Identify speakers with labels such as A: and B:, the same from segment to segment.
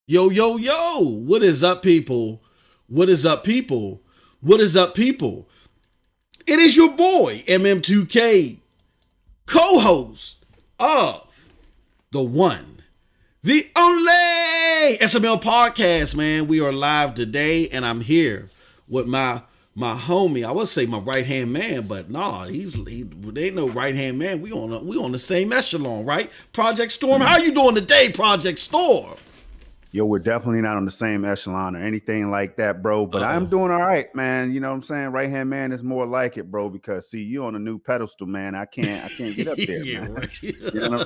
A: Yo, yo, yo. What is up, people? What is up, people? What is up, people? It is your boy, MM2K, co host of the one, the only SML podcast, man. We are live today, and I'm here with my homie. I would say my right hand man, but nah, he ain't no right hand man. We on the same echelon, right? Project Storm, how you doing today, Project Storm?
B: Yo, we're definitely not on the same echelon or anything like that, bro. But I'm doing all right, man. You know what I'm saying? Right hand man is more like it, bro. Because see, you on a new pedestal, man. I can't get up there,
A: Yeah,
B: man.
A: right.
B: You know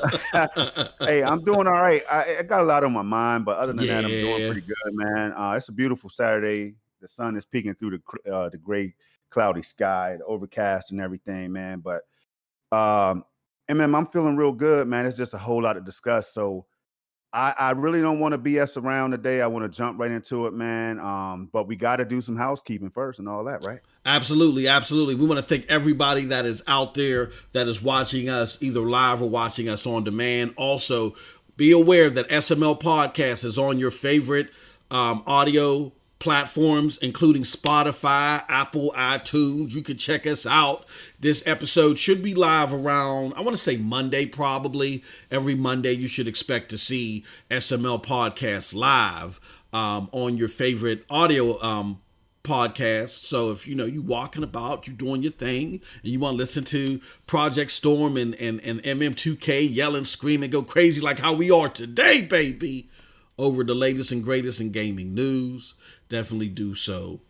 B: hey, I'm doing all right. I got a lot on my mind, but other than that, I'm doing pretty good, man. It's a beautiful Saturday. The sun is peeking through the gray, cloudy sky, the overcast and everything, man. But MM, I'm feeling real good, man. It's just a whole lot to discuss. So I really don't want to BS around today. I want to jump right into it, man. But we got to do some housekeeping first and all that, right?
A: Absolutely, absolutely. We want to thank everybody that is out there that is watching us either live or watching us on demand. Also, be aware that SML Podcast is on your favorite audio platforms, including Spotify, Apple, iTunes. You can check us out. This episode should be live around, I want to say Monday, probably. Every Monday, you should expect to see SML Podcast live on your favorite audio podcast. So if you walking about, you doing your thing, and you want to listen to Project Storm and MM2K yelling, screaming, go crazy like how we are today, baby, over the latest and greatest in gaming news, definitely do so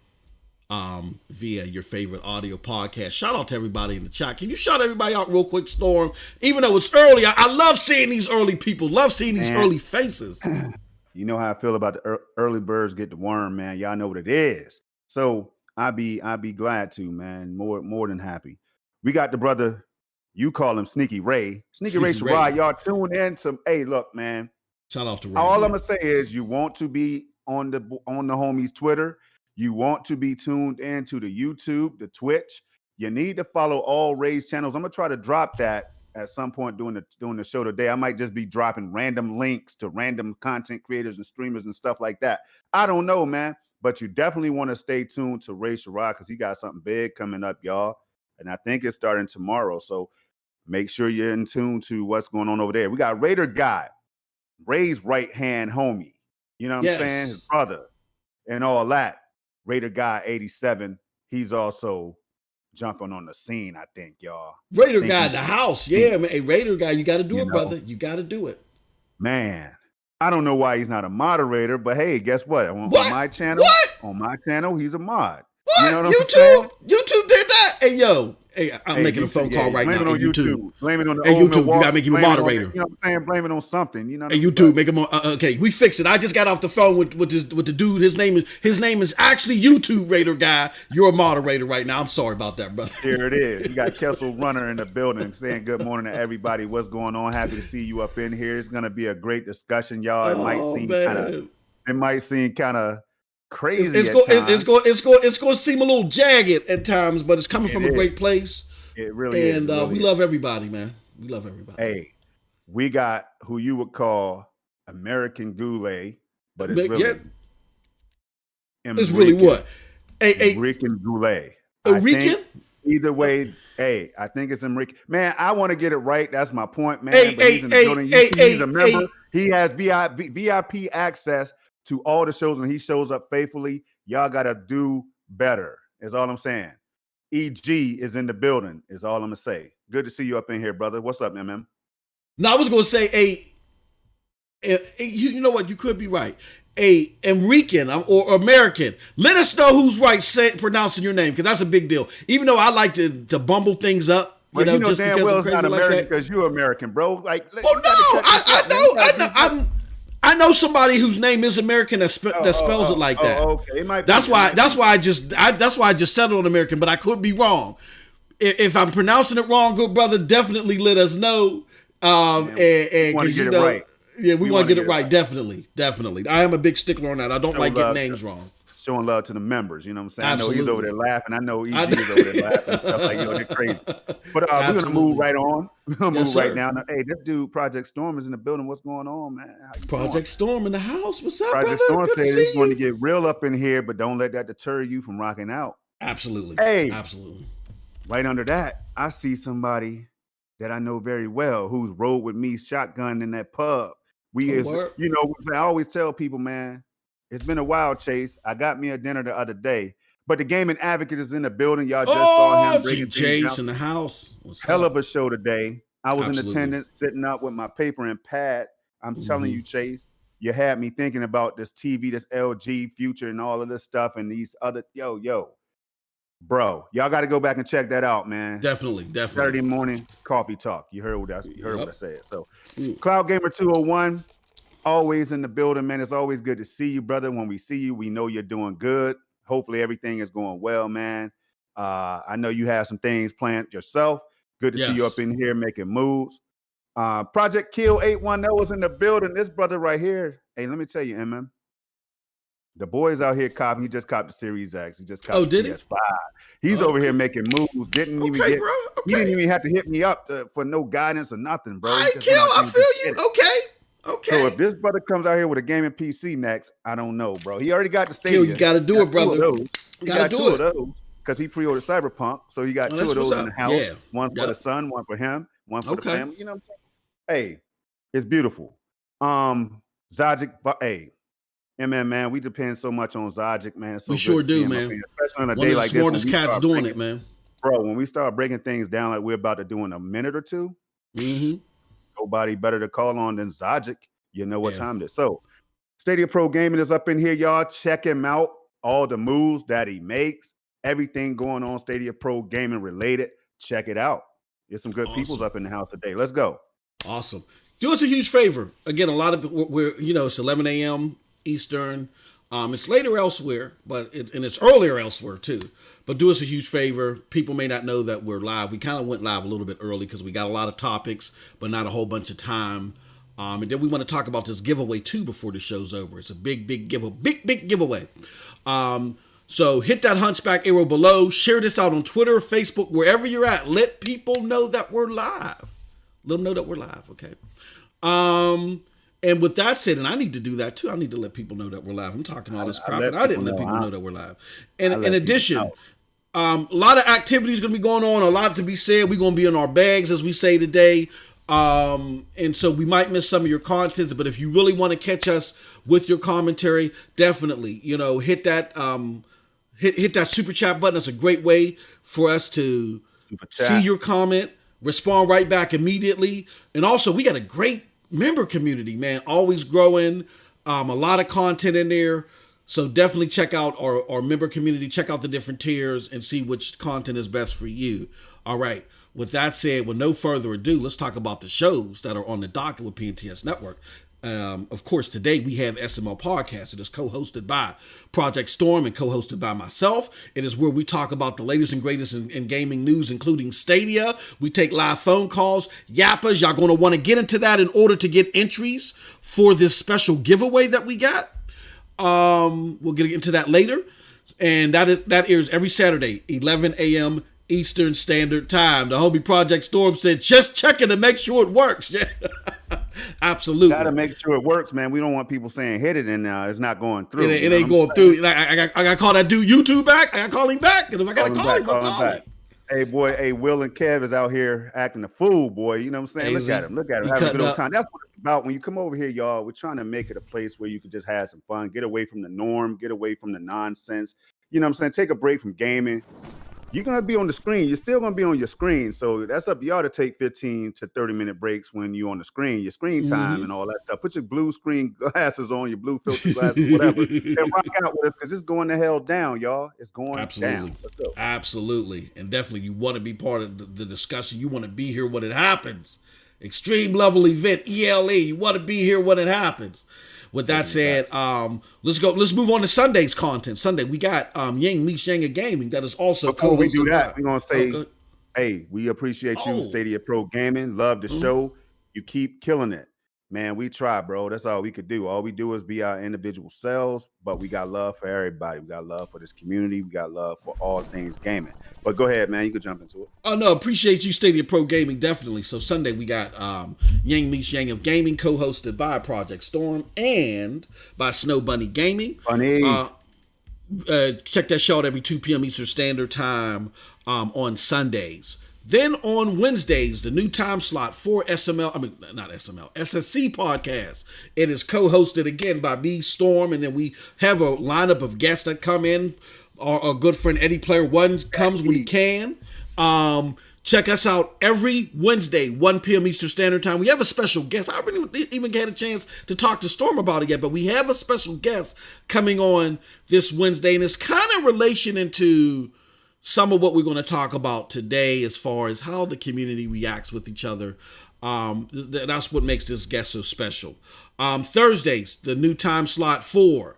A: via your favorite audio podcast. Shout out to everybody in the chat. Can you shout everybody out real quick, Storm? Even though it's early, I love seeing these early people, love seeing these early faces.
B: You know how I feel about the early birds get the worm, man. Y'all know what it is. So I'd be glad to, man. More than happy. We got the brother, you call him Sneaky Ray. Sneaky Ray Shirai, y'all tune in to, hey, look, man.
A: Shout out to Ray.
B: All I'm gonna say is you want to be on the homies Twitter. You want to be tuned into the YouTube, the Twitch. You need to follow all Ray's channels. I'm gonna try to drop that at some point during the show today. I might just be dropping random links to random content creators and streamers and stuff like that. I don't know, man. But you definitely want to stay tuned to Ray Shirai because he got something big coming up, y'all. And I think it's starting tomorrow. So make sure you're in tune to what's going on over there. We got Raider Guy, Ray's right-hand homie. You know what I'm saying? His brother and all that. Raider Guy 87. He's also jumping on the scene, I think, y'all.
A: Raider Guy in the house. Yeah, man. Hey, Raider Guy, you got to do it, brother. You got to do it.
B: Man, I don't know why he's not a moderator, but hey, guess what? On my channel, he's a mod.
A: What?
B: You know what I'm saying?
A: YouTube did that? Hey, yo. Hey, I'm making a phone call right now.
B: Blame it on YouTube. Blame it on the
A: YouTube. You gotta make him a moderator.
B: You know what I'm saying? Blame it on something. You know.
A: Hey, YouTube, make him. Okay, we fixed it. I just got off the phone with the dude. His name is actually YouTube Raider Guy. You're a moderator right now. I'm sorry about that, brother.
B: Here it is. You got Kessel Runner in the building saying good morning to everybody. What's going on? Happy to see you up in here. It's gonna be a great discussion, y'all. It might seem kind of crazy.
A: It's going to seem a little jagged at times, but it's coming from a great place.
B: It really is.
A: And we love everybody, man. We love everybody.
B: Hey, we got who you would call American Goulet, but it's really
A: it's really what?
B: American Goulet.
A: Enrican?
B: Either way, hey, I think it's Enrique. Man, I want to get it right. That's my point, man.
A: He's
B: a member. He has VIP access to all the shows, and he shows up faithfully. Y'all got to do better, is all I'm saying. EG is in the building, is all I'm going to say. Good to see you up in here, brother. What's up, MM?
A: No, I was going to say, you know what? You could be right. Enrican or American. Let us know who's right pronouncing your name, because that's a big deal. Even though I like to bumble things up, just because I'm crazy like that.
B: Because you're American, bro. Like,
A: I know somebody whose name is American that spells it like that.
B: Okay, it might
A: that's why I just settled on American, but I could be wrong. If I'm pronouncing it wrong, good brother, definitely let us know.
B: We want to get it right.
A: Yeah, we want to get it right. Definitely. I am a big stickler on that. I don't like getting names wrong.
B: Showing love to the members, you know what I'm saying?
A: Absolutely.
B: I know he's over there laughing. I know EG is over there laughing and stuff like, they're crazy. But we're going to move right on. We'll
A: Yes,
B: move right
A: sir.
B: now. Hey, this dude, Project Storm, is in the building. What's going on, man? How you doing?
A: Project Storm in the house. What's up,
B: Project
A: brother?
B: Storm
A: Good to
B: said he's
A: see
B: going to
A: you.
B: get real up in here, but don't let that deter you from rocking out.
A: Absolutely.
B: Hey,
A: Absolutely.
B: right under that, I see somebody that I know very well who's rode with me shotgun in that pub. We
A: Oh,
B: is,
A: word.
B: I always tell people, man, it's been a while, Chase. I got me a dinner the other day, but the Gaming Advocate is in the building. Y'all just saw him
A: Oh,
B: breaking things
A: Chase
B: down.
A: in the house. What's
B: Hell
A: up?
B: of a show today. I was in
A: Absolutely.
B: attendance, sitting up with my paper and pad. I'm telling you, Chase, you had me thinking about this TV, this LG future, and all of this stuff, and these other bro. Y'all got to go back and check that out, man.
A: Definitely.
B: Saturday morning coffee talk. You heard what I
A: Yep.
B: said. So, Cloud Gamer 201, always in the building, man. It's always good to see you, brother. When we see you, we know you're doing good. Hopefully, everything is going well, man. I know you have some things planned yourself. Good to see you up
A: Yes.
B: in here making moves. Project Kill 810 was in the building. This brother right here. Hey, let me tell you, MM. The boys out here copping. He just copped the Series X. He just copped the
A: did he?
B: PS5. He's over here making moves. Didn't even
A: Okay,
B: get.
A: bro.
B: He didn't
A: Okay.
B: even have to hit me up for no guidance or nothing, bro. He
A: I
B: just
A: kill.
B: went out there
A: I
B: and
A: feel
B: just
A: you.
B: did it.
A: Okay. Okay.
B: So if this brother comes out here with a gaming PC next, I don't know, bro. He already got the
A: Kill,
B: Stadia.
A: you got to do it, brother.
B: He got two of those because he pre-ordered Cyberpunk. So he got
A: Oh,
B: two
A: that's
B: of
A: what's
B: those in the
A: up.
B: house.
A: Yeah.
B: One for
A: Yep.
B: the son, one for him, one for the
A: Okay.
B: family. You know what I'm saying? Hey, it's beautiful. Zajic, hey, man, we depend so much on Zajic, man. It's so
A: We
B: good
A: sure
B: to see
A: do,
B: him up
A: man.
B: here, especially on a
A: One
B: day
A: of the
B: like this.
A: smartest cats doing it, man.
B: Bro, when we start breaking things down like we're about to do in a minute or two, nobody better to call on than Zajic. You know what time it is. So, Stadia Pro Gaming is up in here, y'all. Check him out. All the moves that he makes, everything going on Stadia Pro Gaming related. Check it out. There's some good peoples up in the house today. Let's go.
A: Awesome. Do us a huge favor. Again, a lot of it's 11 a.m. Eastern. It's later elsewhere, and it's earlier elsewhere too. But do us a huge favor. People may not know that we're live. We kind of went live a little bit early because we got a lot of topics, but not a whole bunch of time. And then we want to talk about this giveaway too before the show's over. It's a big giveaway. So hit that hunchback arrow below. Share this out on Twitter, Facebook, wherever you're at. Let people know that we're live. Let them know that we're live, okay? And with that said, and I need to do that too. I need to let people know that we're live. I'm talking all this crap, and I didn't let people know that we're live. And in addition, a lot of activities going to be going on, a lot to be said. We're going to be in our bags, as we say today. And so we might miss some of your contents, but if you really want to catch us with your commentary, definitely, hit that hit that super chat button. That's a great way for us to see your comment, respond right back immediately. And also, we got a great member community, man, always growing. A lot of content in there. So definitely check out our member community, check out the different tiers and see which content is best for you. All right. With that said, with no further ado, let's talk about the shows that are on the docket with PNTS Network. Of course, today we have SML Podcast. It is co-hosted by Project Storm and co-hosted by myself. It is where we talk about the latest and greatest in gaming news, including Stadia. We take live phone calls, yappas. Y'all going to want to get into that in order to get entries for this special giveaway that we got. We'll get into that later. And that airs every Saturday, 11 a.m. Eastern Standard Time. The homie Project Storm said, just checking to make sure it works. Absolutely.
B: Got to make sure it works, man. We don't want people saying hit it and it's not going through.
A: It ain't going through. I got to call that dude YouTube back. I got to call him back. And if I got to call him, I'll call him.
B: Hey, boy. Hey, Will and Kev is out here acting a fool, boy. You know what I'm saying? Look at him. Having a good old time. That's what it's about. When you come over here, y'all, we're trying to make it a place where you can just have some fun, get away from the norm, get away from the nonsense. You know what I'm saying? Take a break from gaming. You're going to be on the screen. You're still going to be on your screen. So that's up to y'all to take 15 to 30-minute breaks when you're on the screen, your screen time and all that stuff. Put your blue screen glasses on, your blue filter glasses, whatever. And rock out with us because it's going the hell down, y'all. It's going down. Let's go.
A: Absolutely. And definitely you want to be part of the discussion. You want to be here when it happens. Extreme level event, ELE. You want to be here when it happens. With that said, let's move on to Sunday's content. Sunday, we got Yang Mi Shang of Gaming that is also
B: before we do that, we're going to say, hey, we appreciate you, Stadia Pro Gaming. Love the show. You keep killing it. Man, we try, bro. That's all we could do. All we do is be our individual selves, but we got love for everybody. We got love for this community. We got love for all things gaming. But go ahead, man. You could jump into it.
A: Oh no, appreciate you, Stadia Pro Gaming, definitely. So Sunday we got Yang Meets Yang of Gaming, co-hosted by Project Storm and by Snow Bunny Gaming.
B: Funny.
A: Check that show out every 2 p.m. Eastern Standard Time on Sundays. Then on Wednesdays, the new time slot for SML, not SML, SSC podcast. It is co-hosted again by me, Storm, and then we have a lineup of guests that come in. Our good friend Eddie Player One comes when he can. Check us out every Wednesday, 1 p.m. Eastern Standard Time. We have a special guest. I haven't even had a chance to talk to Storm about it yet, but we have a special guest coming on this Wednesday, and it's kind of relation into some of what we're going to talk about today as far as how the community reacts with each other. That's what makes this guest so special. Thursdays, the new time slot for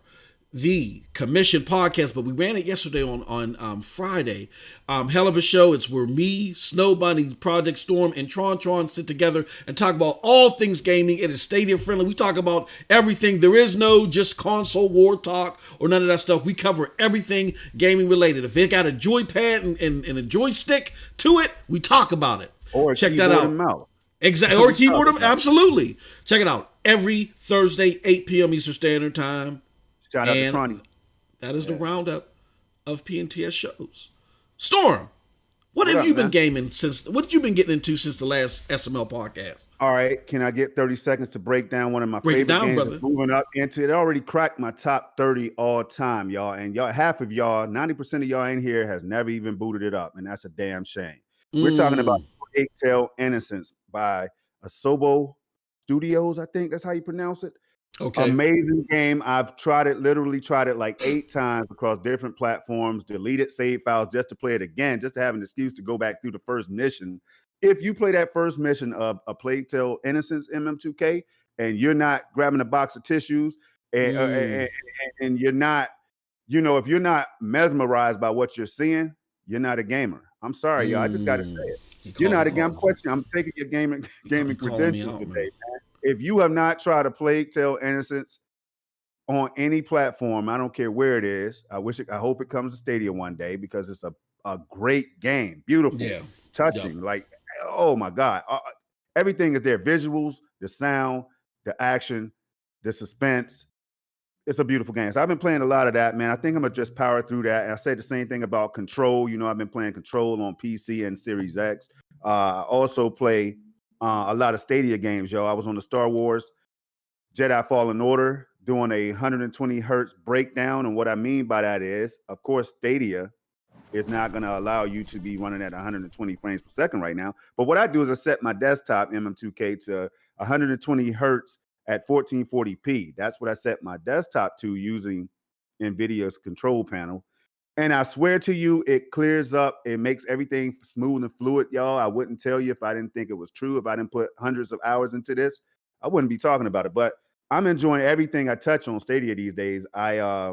A: the Commission podcast, but we ran it yesterday on Friday. Hell of a show. It's where me, Snow Bunny, Project Storm, and Tron sit together and talk about all things gaming. It is Stadia friendly. We talk about everything. There is no just console war talk or none of that stuff. We cover everything gaming related. If it got a joypad and a joystick to it, we talk about it.
B: Or
A: check that out. Exactly. Or keyboard them. Absolutely. Check it out every Thursday, 8 p.m. Eastern Standard Time.
B: Shout out to Tronny.
A: That is the roundup of PNTS shows. Storm, what have you been gaming since? What have you been getting into since the last SML podcast?
B: All right, can I get 30 seconds to break down one of my favorite games? Brother. Moving up into it, already cracked my top 30 all time, y'all. And y'all, half of y'all, 90% of y'all in here has never even booted it up, and that's a damn shame. We're talking about Egg Innocence by Asobo Studios. I think that's how you pronounce it. Okay. Amazing game. I've literally tried it like 8 times across different platforms, deleted save files just to play it again, just to have an excuse to go back through the first mission. If you play that first mission of A Plague Tale Innocence MM2K and you're not grabbing a box of tissues and you're not, if you're not mesmerized by what you're seeing, you're not a gamer. I'm sorry, y'all. I just got to say it. You're not a gamer. I'm questioning. I'm taking your gaming credentials today, man. If you have not tried A Plague Tale Innocence on any platform, I don't care where it is. I hope it comes to Stadia one day because it's a great game. Beautiful, touching. Like, oh my God. Everything is there. Visuals, the sound, the action, the suspense. It's a beautiful game. So I've been playing a lot of that, man. I think I'm going to just power through that. And I said the same thing about Control. I've been playing Control on PC and Series X. I also play a lot of Stadia games, yo. I was on the Star Wars Jedi Fallen Order doing a 120 hertz breakdown. And what I mean by that is, of course, Stadia is not going to allow you to be running at 120 frames per second right now. But what I do is I set my desktop MM2K to 120 hertz at 1440p. That's what I set my desktop to using NVIDIA's control panel. And I swear to you, it clears up. It makes everything smooth and fluid, y'all. I wouldn't tell you if I didn't think it was true. If I didn't put hundreds of hours into this, I wouldn't be talking about it. But I'm enjoying everything I touch on Stadia these days. I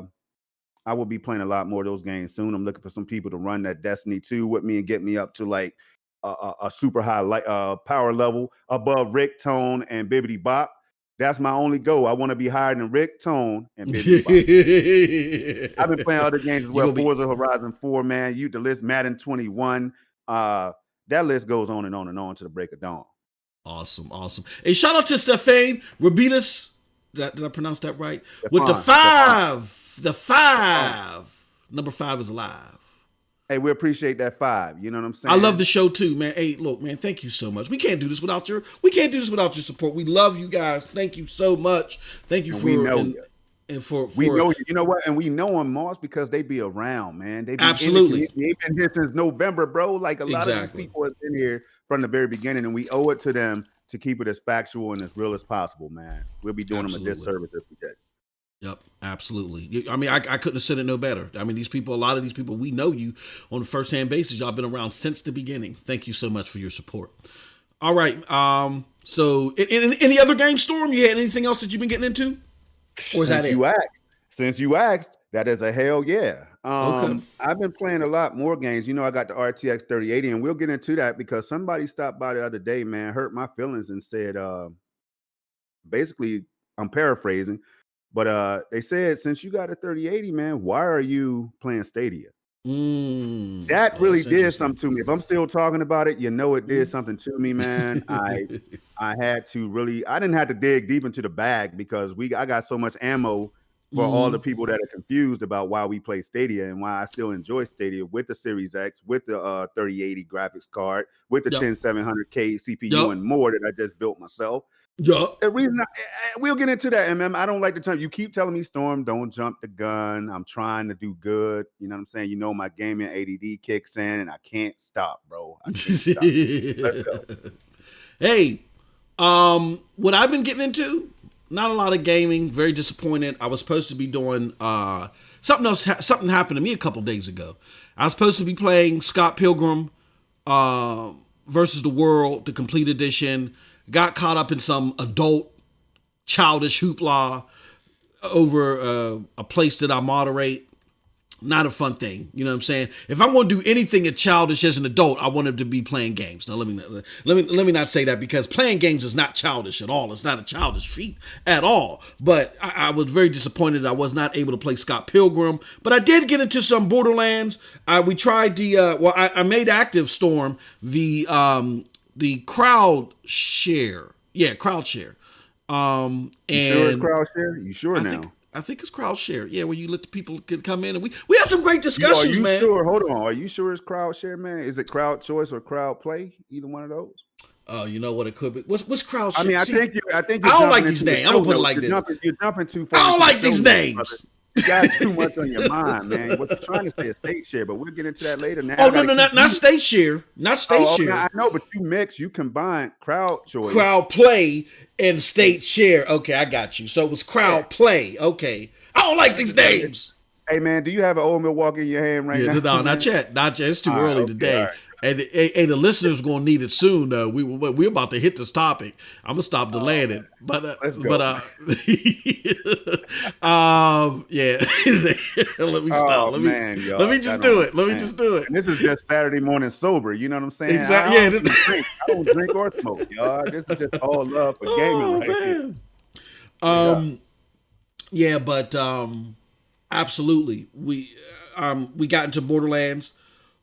B: will be playing a lot more of those games soon. I'm looking for some people to run that Destiny 2 with me and get me up to like a super high power level above Rick, Tone, and Bibbidi Bop. That's my only goal. I want to be higher than Rick, Tone, and Bibbidi Bop. I've been playing other games as well. Forza Horizon 4, man. The list, Madden 21. That list goes on and on and on to the break of dawn.
A: Awesome. Hey, shout out to Stefan Rabitas. Did I pronounce that right? With the 5. The 5. Number 5 is alive.
B: Hey, we appreciate that 5. You know what I'm saying?
A: I love the show too, man. Hey, look, man, thank you so much. We can't do this without your support. We love you guys. Thank you so much. Thank you we know you. You know what? And we know them, Moss, because they be around, man. They be absolutely.
B: They've been here since November, bro. Like a lot of these people have been here from the very beginning, and we owe it to them to keep it as factual and as real as possible, man. We'll be doing them a disservice if we did.
A: Yep, absolutely. I mean, I couldn't have said it no better. I mean, a lot of these people, we know you on a first-hand basis. Y'all been around since the beginning. Thank you so much for your support. All right. So, in any other game, Storm, you had anything else that you've been getting into? Or is that it?
B: Since you asked, that is a hell yeah. Okay. I've been playing a lot more games. I got the RTX 3080, and we'll get into that because somebody stopped by the other day, man, hurt my feelings and said, basically, I'm paraphrasing, but they said, since you got a 3080, man, why are you playing Stadia? That
A: Oh,
B: really
A: that's
B: did
A: interesting.
B: something to me. If I'm still talking about it, it did something to me, man. I had to really, I didn't have to dig deep into the bag because I got so much ammo for all the people that are confused about why we play Stadia and why I still enjoy Stadia with the Series X, with the 3080 graphics card, with the
A: Yep.
B: 10700K CPU
A: Yep.
B: and more that I just built myself.
A: Yup.
B: The reason we'll get into that, MM. I don't like the term. You keep telling me, Storm, don't jump the gun. I'm trying to do good. You know what I'm saying? You know my gaming ADD kicks in, and I can't stop, bro. I can't stop. Let's go.
A: Hey, what I've been getting into, not a lot of gaming. Very disappointed. I was supposed to be doing something else. Something happened to me a couple days ago. I was supposed to be playing Scott Pilgrim versus the World, the complete edition. Got caught up in some adult, childish hoopla over a place that I moderate. Not a fun thing, you know what I'm saying? If I'm going to do anything as childish as an adult, I want him to be playing games. Now let me not say that, because playing games is not childish at all. It's not a childish treat at all. But I was very disappointed I was not able to play Scott Pilgrim. But I did get into some Borderlands. We tried I made active, Storm, the crowd share. Yeah, crowd share.
B: And you sure it's crowd share? You sure now?
A: I think it's crowd share. Yeah, where you let the people could come in, and we had some great discussions,
B: are you
A: man.
B: Sure? Hold on. Are you sure it's crowd share, man? Is it crowd choice or crowd play? Either one of those?
A: Oh, you know what it could be. What's crowd share?
B: I mean, I think
A: I don't like these names. I'm gonna put it like this.
B: You're jumping too far.
A: I don't like these names.
B: You got too much on your mind, man. What you're trying to say is state share, but we'll get into that later. Now,
A: no, not state share, not state share.
B: I know, but you combine crowd choice,
A: crowd play, and state share. Okay, I got you. So it was crowd play. Okay, I don't like these names.
B: Hey, man, do you have an old Milwaukee in your hand right now?
A: No, not yet. It's too early today. Right. And the listeners gonna need it soon. Though we're about to hit this topic. I'm gonna stop delaying it, but yeah. Let me stop. Let me just do it. Let me just do it.
B: And this is just Saturday morning sober. You know what I'm saying?
A: Exactly.
B: I don't drink or smoke, y'all. This is just all love for gaming right here.
A: Yeah, but absolutely. We got into Borderlands.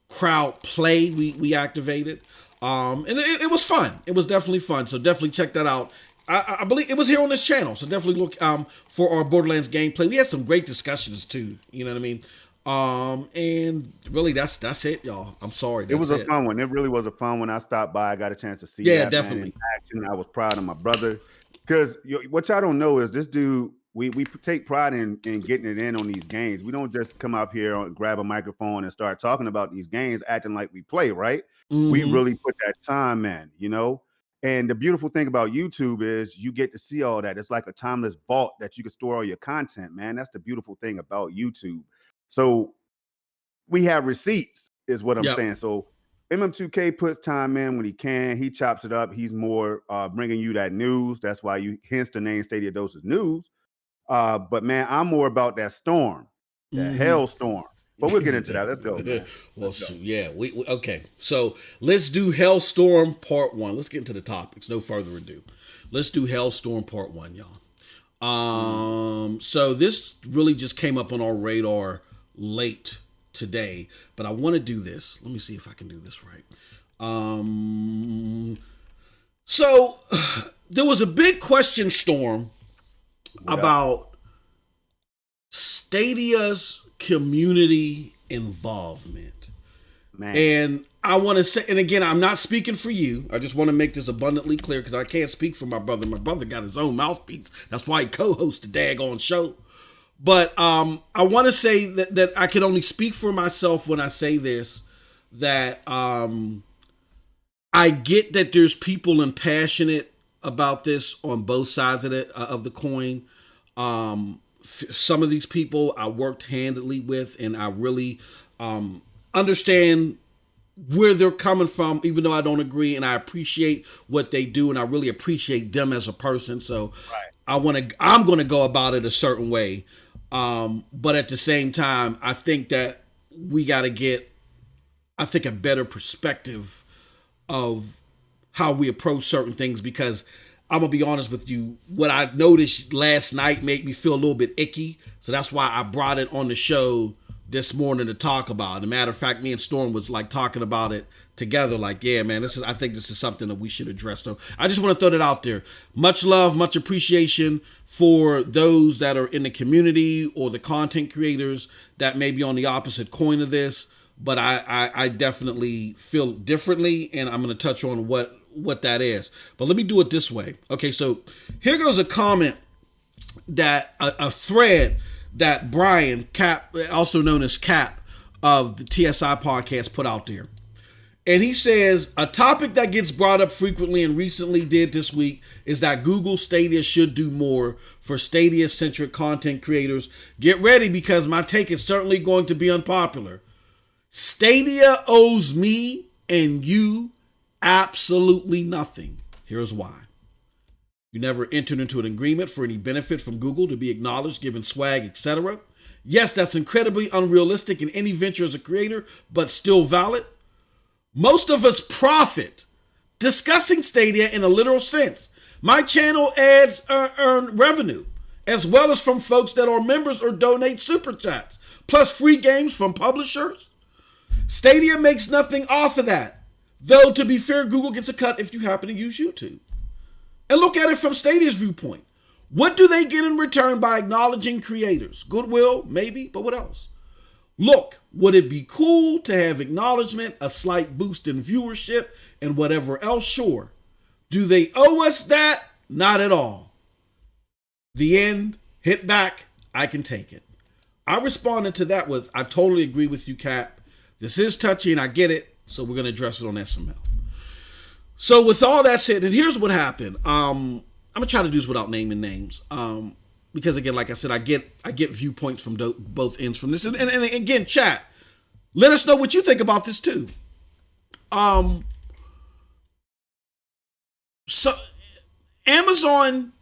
A: Crowd play we activated, and it was fun. It was definitely fun, so definitely check that out. I believe it was here on this channel, so definitely look for our Borderlands gameplay. We had some great discussions too, you know what I mean? And really that's it, y'all. I'm sorry.
B: It was a fun one. It really was a fun one. I stopped by, I got a chance to see
A: that definitely
B: man, in action. I was proud of my brother, because what y'all don't know is this dude, we take pride in getting it in on these games. We don't just come up here and grab a microphone and start talking about these games, acting like we play, right? Mm-hmm. We really put that time in, you know? And the beautiful thing about YouTube is you get to see all that. It's like a timeless vault that you can store all your content, man. That's the beautiful thing about YouTube. So we have receipts is what I'm saying. So MM2K puts time in when he can. He chops it up. He's more bringing you that news. That's why hence the name Stadia Dosage News. But man, I'm more about that storm, that hailstorm. But we'll get into that. Let's go.
A: We okay. So let's do Hailstorm Part 1. Let's get into the topics. No further ado. Let's do Hailstorm Part 1, y'all. So this really just came up on our radar late today, but I want to do this. Let me see if I can do this right. So there was a big question storm about Stadia's community involvement. Man. And I want to say, and again, I'm not speaking for you. I just want to make this abundantly clear because I can't speak for my brother. My brother got his own mouthpiece. That's why he co-hosts the daggone show. But I want to say that I can only speak for myself when I say this, that I get that there's people passionate about this on both sides of the coin. Some of these people I worked handedly with, and I really understand where they're coming from, even though I don't agree, and I appreciate what they do, and I really appreciate them as a person. So I'm going to go about it a certain way. But at the same time, I think that we got to get, a better perspective of how we approach certain things, because I'm gonna be honest with you. What I noticed last night made me feel a little bit icky, so that's why I brought it on the show this morning to talk about. As a matter of fact, me and Storm was like talking about it together. Like, yeah, man, I think this is something that we should address. So I just want to throw that out there. Much love, much appreciation for those that are in the community or the content creators that may be on the opposite coin of this. But I definitely feel differently, and I'm going to touch on what that is. But let me do it this way. Okay, so here goes a comment that a thread that Brian Cap, also known as Cap of the TSI podcast, put out there. And he says, a topic that gets brought up frequently and recently did this week is that Google Stadia should do more for Stadia-centric content creators. Get ready, because my take is certainly going to be unpopular. Stadia owes me and you absolutely nothing. Here's why. You never entered into an agreement for any benefit from Google to be acknowledged, given swag, etc. Yes, that's incredibly unrealistic in any venture as a creator, but still valid. Most of us profit discussing Stadia in a literal sense. My channel ads earn revenue, as well as from folks that are members or donate super chats, plus free games from publishers. Stadia makes nothing off of that. Though, to be fair, Google gets a cut if you happen to use YouTube. And look at it from Stadia's viewpoint. What do they get in return by acknowledging creators? Goodwill, maybe, but what else? Look, would it be cool to have acknowledgement, a slight boost in viewership, and whatever else? Sure. Do they owe us that? Not at all. The end. Hit back. I can take it. I responded to that with, I totally agree with you, Cap. This is touchy and I get it, so we're going to address it on SML. So with all that said, and here's what happened. I'm going to try to do this without naming names. Because again, like I said, I get viewpoints from both ends from this. And again, chat, let us know what you think about this too. So Amazon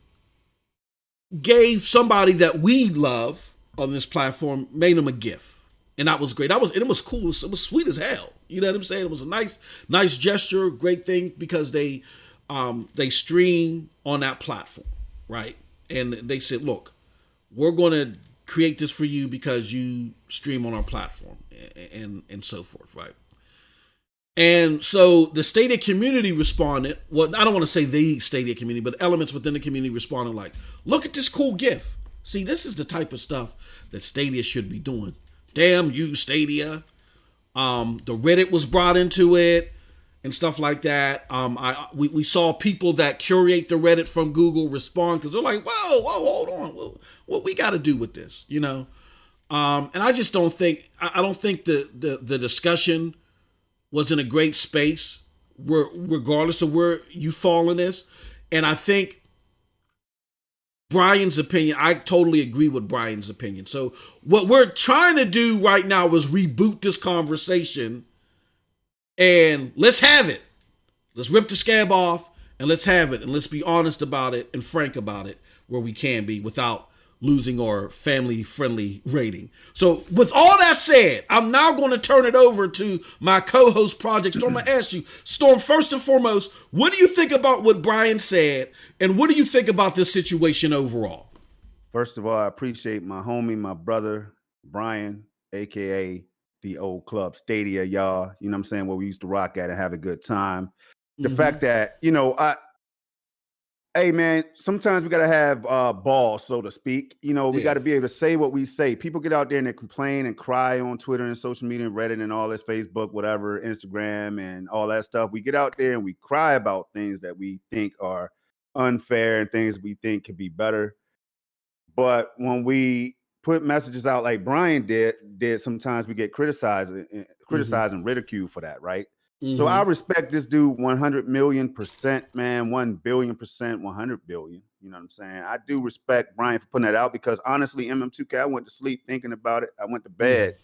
A: gave somebody that we love on this platform, made them a gift. And that was great. It was cool. It was sweet as hell. You know what I'm saying? It was a nice gesture, great thing, because they stream on that platform, right? And they said, look, we're going to create this for you because you stream on our platform, and so forth, right? And so the Stadia community responded. Well, I don't want to say the Stadia community, but elements within the community responded like, look at this cool gift. See, this is the type of stuff that Stadia should be doing. Damn you, Stadia. The Reddit was brought into it and stuff like that. We saw people that curate the Reddit from Google respond because they're like, whoa, hold on. What we got to do with this, you know? And I just don't think, I don't think the discussion was in a great space, regardless of where you fall in this. And I think Brian's opinion, I totally agree with Brian's opinion. So what we're trying to do right now is reboot this conversation and let's have it. Let's rip the scab off and let's have it. And let's be honest about it and frank about it where we can be without losing our family-friendly rating. So with all that said, I'm now going to turn it over to my co-host Project Storm. I'm going to ask you, Storm, first and foremost, what do you think about what Brian said, and what do you think about this situation overall?
B: First of all, I appreciate my homie, my brother, Brian, a.k.a. the old club Stadia, y'all. You know what I'm saying? Where we used to rock at and have a good time. The fact that, you know, hey, man, sometimes we got to have balls, so to speak. You know, we got to be able to say what we say. People get out there and they complain and cry on Twitter and social media and Reddit and all this, Facebook, whatever, Instagram and all that stuff. We get out there and we cry about things that we think are unfair and things we think could be better. But when we put messages out like Brian did sometimes we get criticized and ridiculed for that, right? So I respect this dude 100 million%, man, 1 billion%, 100 billion. You know what I'm saying? I do respect Brian for putting that out because honestly, MM2K, I went to sleep thinking about it. I went to bed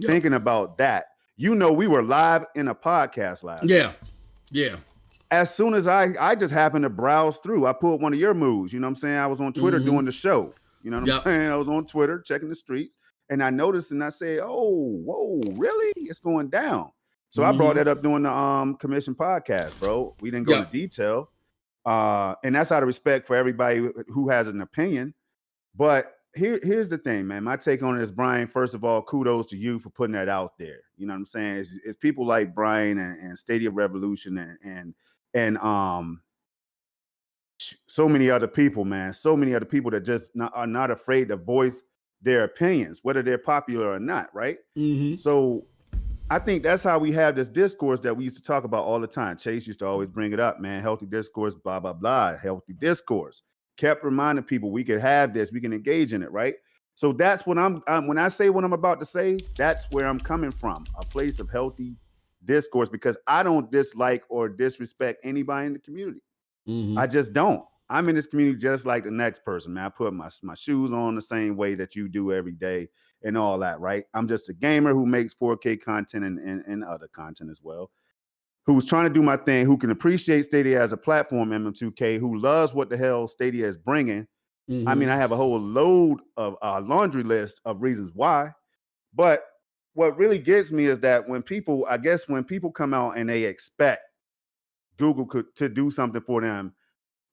B: thinking about that. You know, we were live in a podcast last night.
A: Yeah.
B: As soon as I just happened to browse through, I pulled one of your moves. You know what I'm saying? I was on Twitter doing the show. You know what I'm saying? I was on Twitter checking the streets and I noticed and I said, oh, whoa, really? It's going down. So I brought that up during the commission podcast, bro. We didn't go into detail. And that's out of respect for everybody who has an opinion. But here's the thing, man. My take on it is, Brian, first of all, kudos to you for putting that out there. You know what I'm saying? It's people like Brian and Stadia Revolution and so many other people, man. So many other people that just are not afraid to voice their opinions, whether they're popular or not, right?
A: Mm-hmm.
B: So I think that's how we have this discourse that we used to talk about all the time. Chase used to always bring it up, man. Healthy discourse, blah, blah, blah. Healthy discourse. Kept reminding people we could have this, we can engage in it, right? So that's what when I say what I'm about to say, that's where I'm coming from, a place of healthy discourse, because I don't dislike or disrespect anybody in the community.
A: Mm-hmm.
B: I just don't. I'm in this community just like the next person, man. I put my shoes on the same way that you do every day and all that, right? I'm just a gamer who makes 4K content and other content as well, who's trying to do my thing, who can appreciate Stadia as a platform, MM2K, who loves what the hell Stadia is bringing.
A: Mm-hmm.
B: I mean, I have a whole load of laundry list of reasons why. But what really gets me is that when people come out and they expect Google to do something for them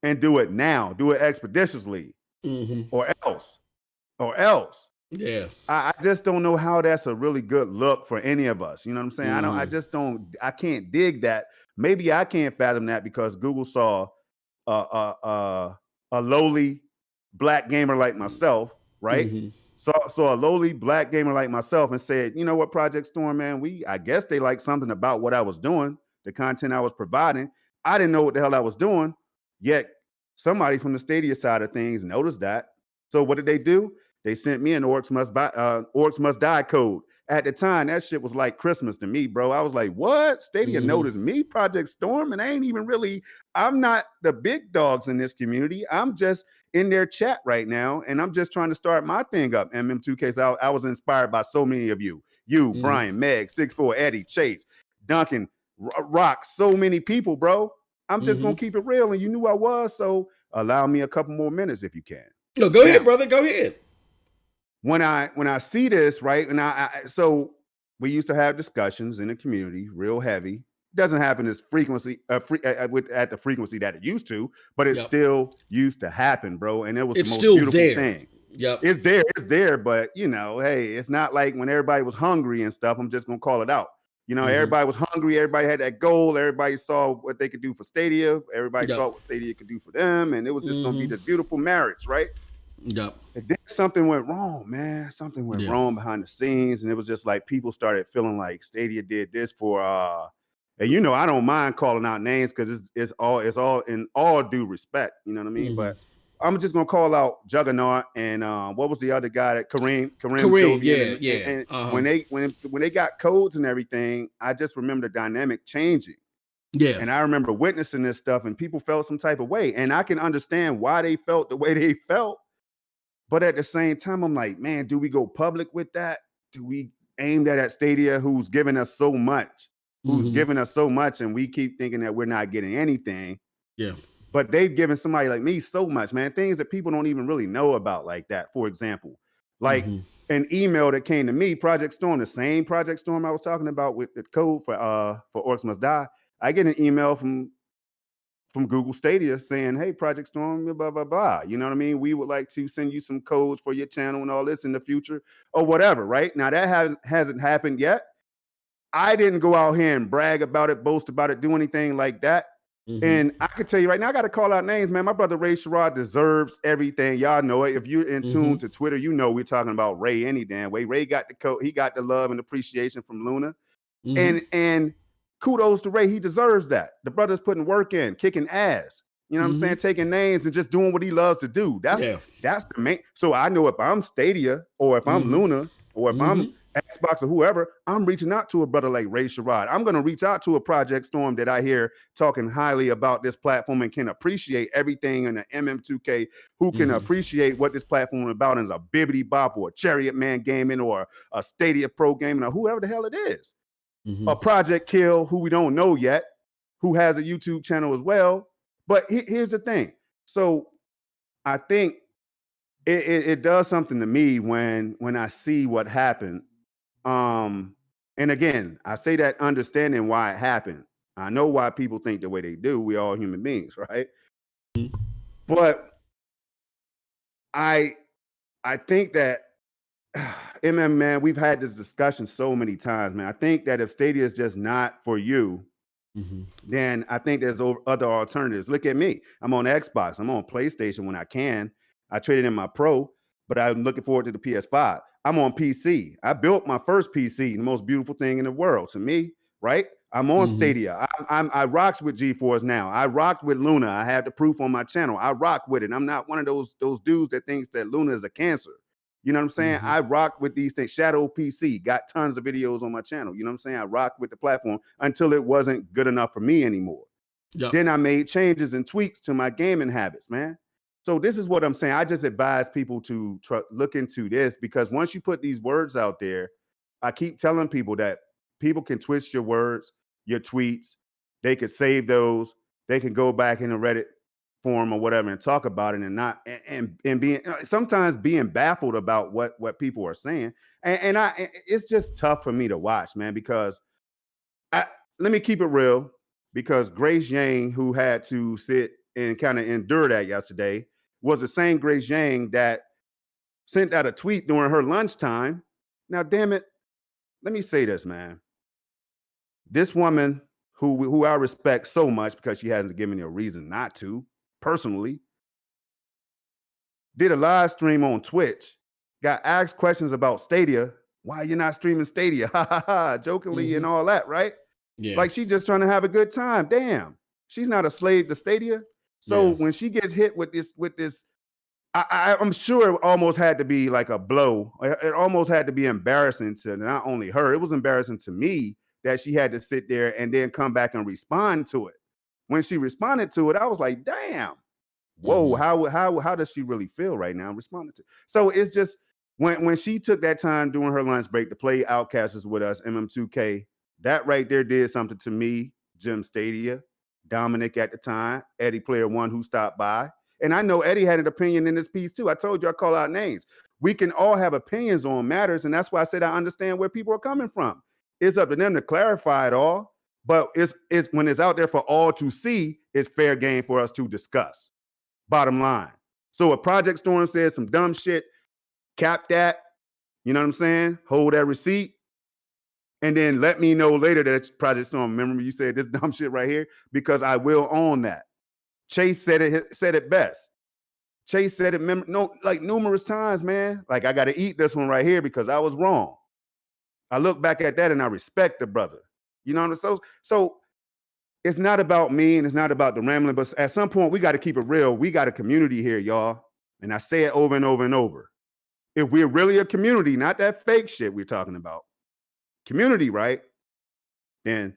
B: and do it now, do it expeditiously,
A: Mm-hmm.
B: or else.
A: Yeah.
B: I just don't know how that's a really good look for any of us. You know what I'm saying?
A: Mm-hmm.
B: I can't dig that. Maybe I can't fathom that because Google saw a lowly black gamer like myself, right?
A: Mm-hmm.
B: So a lowly black gamer like myself and said, you know what, Project Storm, man, I guess they like something about what I was doing, the content I was providing. I didn't know what the hell I was doing, yet somebody from the Stadia side of things noticed that. So what did they do? They sent me an Orcs Must Die code. At the time, that shit was like Christmas to me, bro. I was like, what? Stadia noticed me, Project Storm, and I ain't even really, I'm not the big dogs in this community. I'm just in their chat right now, and I'm just trying to start my thing up, MM2K. So I was inspired by so many of you. You, Brian, Meg, 6'4", Eddie, Chase, Duncan, Rock, so many people, bro. I'm just going to keep it real, and you knew I was, so allow me a couple more minutes if you can.
A: No, go ahead, brother. Go ahead.
B: When I see this, right, and so we used to have discussions in the community, real heavy. It doesn't happen as frequency at the frequency that it used to, but it still used to happen, bro. And it was the most beautiful thing.
A: Yep.
B: It's there, but you know, hey, it's not like when everybody was hungry and stuff. I'm just gonna call it out. You know, everybody was hungry, everybody had that goal, everybody saw what they could do for Stadia, everybody thought what Stadia could do for them, and it was just gonna be this beautiful marriage, right?
A: Yep.
B: And then something went wrong, man. Something went wrong behind the scenes. And it was just like people started feeling like Stadia did this for and you know, I don't mind calling out names because it's all in all due respect. You know what I mean? But I'm just gonna call out Juggernaut and what was the other guy that Kareem,
A: yeah.
B: When they got codes and everything, I just remember the dynamic changing.
A: Yeah.
B: And I remember witnessing this stuff and people felt some type of way. And I can understand why they felt the way they felt. But at the same time, I'm like, man, do we go public with that? Do we aim that at Stadia, who's giving us so much, and we keep thinking that we're not getting anything?
A: Yeah.
B: But they've given somebody like me so much, man, things that people don't even really know about like that. For example, like an email that came to me, Project Storm, the same Project Storm I was talking about with the code for Orcs Must Die. I get an email from Google Stadia saying, hey, Project Storm, blah, blah, blah. You know what I mean? We would like to send you some codes for your channel and all this in the future or whatever, right? Now, that hasn't happened yet. I didn't go out here and brag about it, boast about it, do anything like that. And I can tell you right now, I got to call out names, man. My brother Ray Sherrod deserves everything. Y'all know it. If you're in tune to Twitter, you know we're talking about Ray any damn way. Ray got the code. He got the love and appreciation from Luna. And kudos to Ray. He deserves that. The brother's putting work in, kicking ass. You know what I'm saying? Taking names and just doing what he loves to do. That's the main. So I know if I'm Stadia or if I'm Luna or if I'm Xbox or whoever, I'm reaching out to a brother like Ray Sherrod. I'm going to reach out to a Project Storm that I hear talking highly about this platform and can appreciate everything in the MM2K, who can appreciate what this platform is about as a Bibbidi Bop or a Chariot Man gaming or a Stadia Pro gaming or whoever the hell it is. A Project Kill, who we don't know yet, who has a YouTube channel as well. But here's the thing. So I think it does something to me when I see what happened. And again, I say that understanding why it happened. I know why people think the way they do. We all human beings, right? But I think that man, we've had this discussion so many times, man. I think that if Stadia is just not for you, then I think there's other alternatives. Look at me. I'm on Xbox. I'm on PlayStation when I can. I traded in my Pro, but I'm looking forward to the PS5. I'm on PC. I built my first PC, the most beautiful thing in the world to me, right? I'm on Stadia. I rocks with Geforce now. I rocked with Luna. I have the proof on my channel. I rock with it. I'm not one of those dudes that thinks that Luna is a cancer. You know what I'm saying? I rock with these things. Shadow PC, got tons of videos on my channel. You know what I'm saying? I rock with the platform until it wasn't good enough for me anymore. Yep. Then I made changes and tweaks to my gaming habits, man. So this is what I'm saying. I just advise people to look into this, because once you put these words out there, I keep telling people that people can twist your words, your tweets. They could save those. They can go back in the Reddit forum or whatever and talk about it, and not and being sometimes being baffled about what people are saying. And it's just tough for me to watch, man, because let me keep it real, because Grace Yang, who had to sit and kind of endure that yesterday, was the same Grace Yang that sent out a tweet during her lunchtime. Now, damn it, let me say this, man. This woman who I respect so much, because she hasn't given me a reason not to, personally, did a live stream on Twitch, got asked questions about Stadia. Why you're not streaming Stadia? Ha ha ha, jokingly and all that, right? Yeah. Like she's just trying to have a good time. Damn, she's not a slave to Stadia. So when she gets hit with this, I'm sure it almost had to be like a blow. It almost had to be embarrassing to not only her, it was embarrassing to me that she had to sit there and then come back and respond to it. When she responded to it, I was like, damn, whoa, how does she really feel right now responding to it? So it's just when she took that time during her lunch break to play Outcasts with us, MM2K, that right there did something to me, Jim Stadia, Dominic at the time, Eddie Player One, who stopped by. And I know Eddie had an opinion in this piece too. I told you I call out names. We can all have opinions on matters, and that's why I said I understand where people are coming from. It's up to them to clarify it all, but it's when it's out there for all to see, it's fair game for us to discuss. Bottom line. So if Project Storm says some dumb shit, cap that, you know what I'm saying? Hold that receipt. And then let me know later that Project Storm, remember you said this dumb shit right here? Because I will own that. Chase said it best. Chase said it numerous times, man. Like, I got to eat this one right here because I was wrong. I look back at that and I respect the brother. You know what I'm saying? So it's not about me and it's not about the rambling, but at some point we got to keep it real. We got a community here, y'all. And I say it over and over and over. If we're really a community, not that fake shit we're talking about, community, right? Then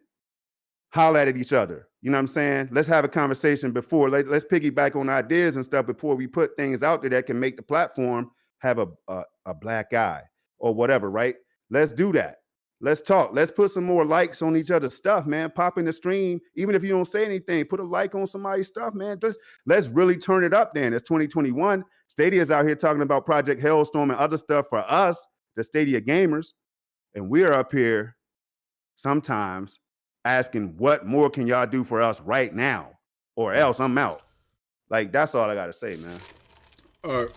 B: holler at each other. You know what I'm saying? Let's have a conversation before. Let's piggyback on ideas and stuff before we put things out there that can make the platform have a black eye or whatever, right? Let's do that. Let's talk. Let's put some more likes on each other's stuff, man. Pop in the stream. Even if you don't say anything, put a like on somebody's stuff, man. Let's really turn it up then. It's 2021. Stadia's out here talking about Project Hailstorm and other stuff for us, the Stadia gamers. And we're up here sometimes asking, what more can y'all do for us right now? Or else I'm out. Like, that's all I got to say, man.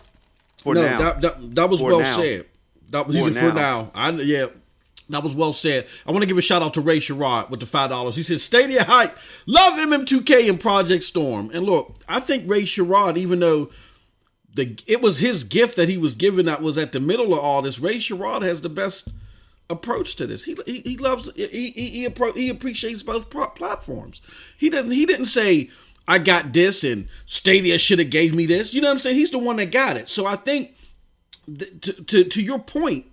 A: For now. That was well said. That was well said. I want to give a shout out to Ray Sherrod with the $5. He said, Stadia hype, love MM2K and Project Storm. And look, I think Ray Sherrod, even though it was his gift that he was given that was at the middle of all this, Ray Sherrod has the best approach to this. He loves he appreciates both platforms. He didn't say I got this and Stadia should have gave me this. You know what I'm saying? He's the one that got it. So I think to your point,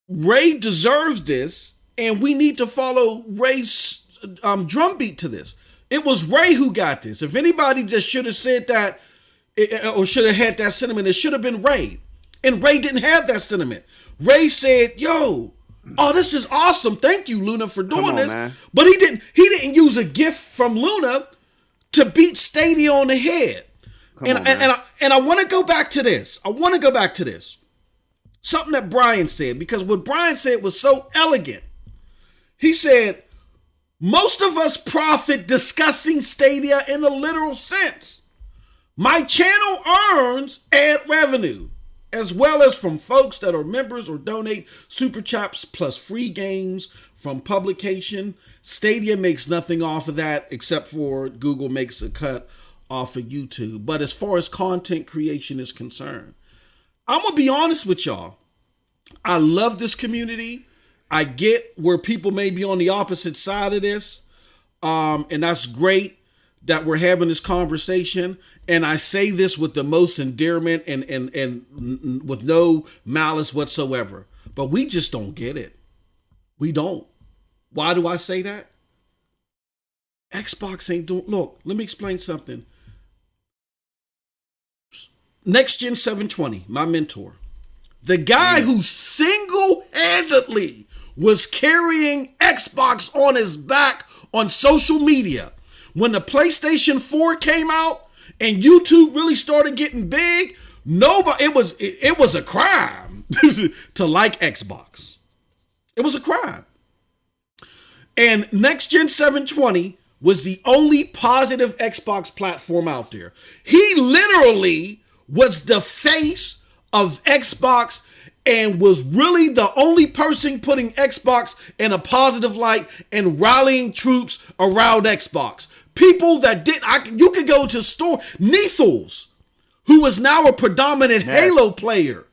A: Ray deserves this, and we need to follow Ray's drumbeat to this. It was Ray who got this. If anybody just should have said that or should have had that sentiment, it should have been Ray. And Ray didn't have that sentiment. Ray said, yo, oh, this is awesome. Thank you, Luna, for doing this. Man. But he didn't use a gift from Luna to beat Stadia on the head. And I want to go back to this. Something that Brian said, because what Brian said was so elegant. He said, Most of us profit discussing Stadia in a literal sense. My channel earns ad revenue, as well as from folks that are members or donate super chats plus free games from publication. Stadia makes nothing off of that except for Google makes a cut off of YouTube. But as far as content creation is concerned, I'm going to be honest with y'all. I love this community. I get where people may be on the opposite side of this. And that's great that we're having this conversation. And I say this with the most endearment and with no malice whatsoever. But we just don't get it. We don't. Why do I say that? Xbox ain't doing... Look, let me explain something. Next Gen 720, my mentor. The guy who single-handedly was carrying Xbox on his back on social media. When the PlayStation 4 came out and YouTube really started getting big, it was a crime to like Xbox. It was a crime. And Next Gen 720 was the only positive Xbox platform out there. He literally was the face of Xbox and was really the only person putting Xbox in a positive light and rallying troops around Xbox. People that you could go to store, Neethles, who is now a predominant Halo player,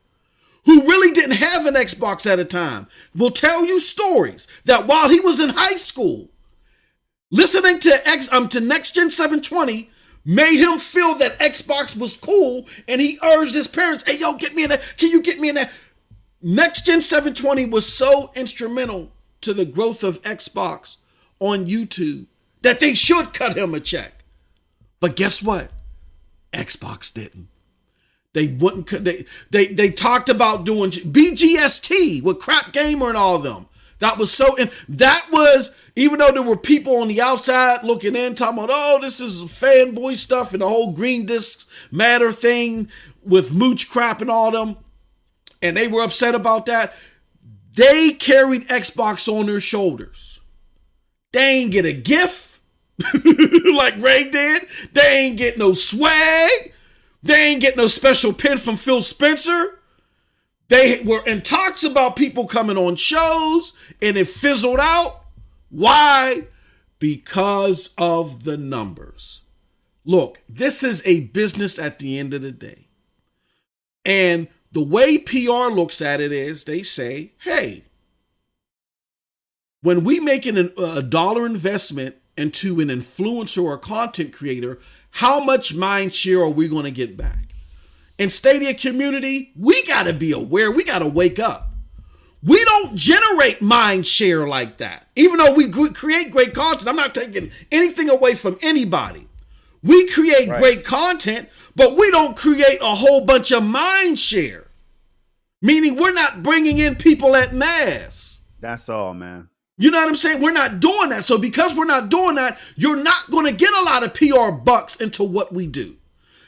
A: who really didn't have an Xbox at a time, will tell you stories that while he was in high school, listening to Next Gen 720 made him feel that Xbox was cool, and he urged his parents, hey, yo, get me in that. Can you get me in that? Next Gen 720 was so instrumental to the growth of Xbox on YouTube that they should cut him a check. But guess what? Xbox didn't. They wouldn't. They talked about doing BGST with Crap Gamer and all of them. That was so, and that was, even though there were people on the outside looking in, talking about, oh, this is fanboy stuff and the whole green discs matter thing with Mooch Crap and all them, and they were upset about that. They carried Xbox on their shoulders. They ain't get a gift like Ray did. They ain't get no swag. They ain't get no special pin from Phil Spencer. They were in talks about people coming on shows, and it fizzled out. Why? Because of the numbers. Look, this is a business at the end of the day. And the way PR looks at it is they say, hey, when we make a dollar investment into an influencer or a content creator, how much mind share are we going to get back? In Stadia community, we got to be aware. We got to wake up. We don't generate mind share like that. Even though we create great content, I'm not taking anything away from anybody. We create great content, but we don't create a whole bunch of mind share. Meaning we're not bringing in people at mass.
B: That's all, man.
A: You know what I'm saying? We're not doing that. So because we're not doing that, you're not going to get a lot of PR bucks into what we do.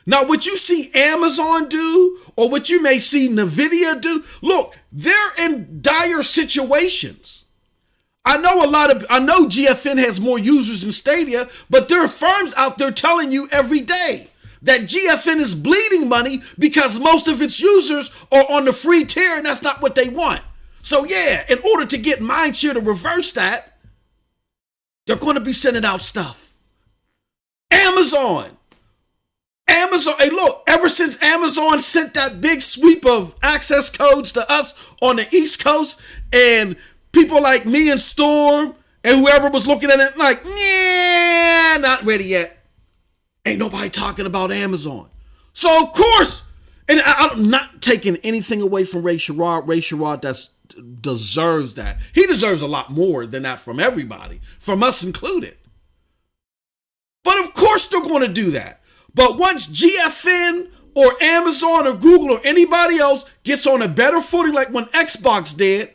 A: Now, what you see Amazon do, or what you may see Nividia do, look, they're in dire situations. I know GFN has more users than Stadia, but there are firms out there telling you every day that GFN is bleeding money because most of its users are on the free tier, and that's not what they want. So yeah, in order to get mindshare to reverse that, they're going to be sending out stuff. Amazon, hey look, ever since Amazon sent that big sweep of access codes to us on the East Coast, and people like me and Storm and whoever was looking at it like, yeah, not ready yet. Ain't nobody talking about Amazon. So of course, and I'm not taking anything away from Ray Sherrod. Ray Sherrod deserves that. He deserves a lot more than that from everybody, from us included. But of course they're going to do that. But once GFN or Amazon or Google or anybody else gets on a better footing, like when Xbox did,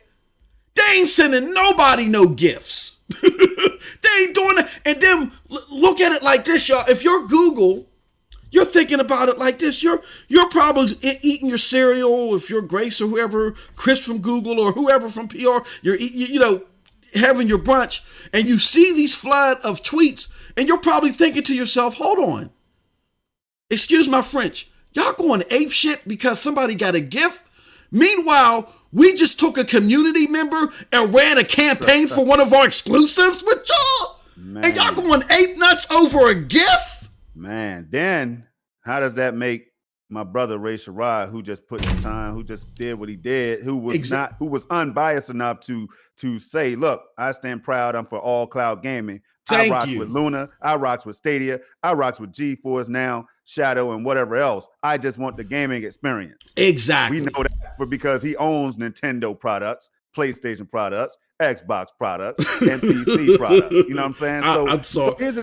A: they ain't sending nobody no gifts. They ain't doing that. And then look at it like this, y'all. If you're Google, you're thinking about it like this. You're probably eating your cereal. If you're Grace or whoever, Chris from Google or whoever from PR, you're eating, having your brunch, and you see these flood of tweets, and you're probably thinking to yourself, hold on, excuse my French, y'all going ape shit because somebody got a gift? Meanwhile, we just took a community member and ran a campaign for one of our exclusives with y'all. Man. And y'all going ape nuts over a gift?
B: Man, then how does that make my brother Ray Sherrod, who just put the time, who just did what he did, who was unbiased enough to say, look, I stand proud, I'm for all cloud gaming. I rocks with Luna, I rocks with Stadia, I rocks with Geforce now, Shadow, and whatever else. I just want the gaming experience.
A: Exactly.
B: We know that, but because he owns Nintendo products, PlayStation products, Xbox products, and PC products. You know what I'm saying?
A: I'm sorry.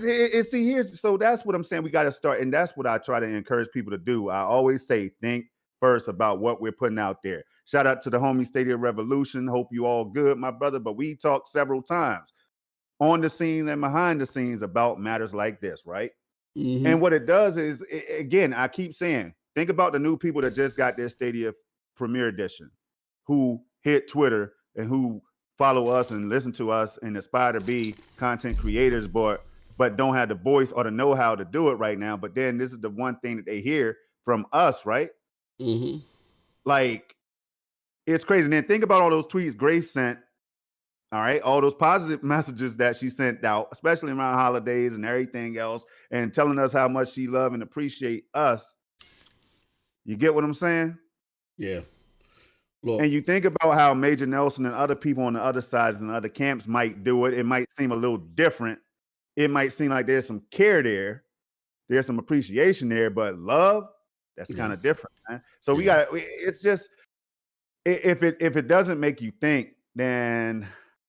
B: So that's what I'm saying. We got to start, and that's what I try to encourage people to do. I always say, think first about what we're putting out there. Shout out to the homie Stadia Revolution. Hope you all good, my brother. But we talked several times on the scene and behind the scenes about matters like this, right? Mm-hmm. And what it does is, again, I keep saying, think about the new people that just got their Stadia Premier Edition, who hit Twitter and who follow us and listen to us and aspire to be content creators, but don't have the voice or the know-how to do it right now. But then this is the one thing that they hear from us, right? Mm-hmm. Like, it's crazy. And then think about all those tweets Grace sent. All right, all those positive messages that she sent out, especially around holidays and everything else, and telling us how much she love and appreciate us. You get what I'm saying?
A: Yeah.
B: Look. And you think about how Major Nelson and other people on the other sides and other camps might do it. It might seem a little different. It might seem like there's some care there. There's some appreciation there, but love, that's kind of different, man. So it's just, if it doesn't make you think, then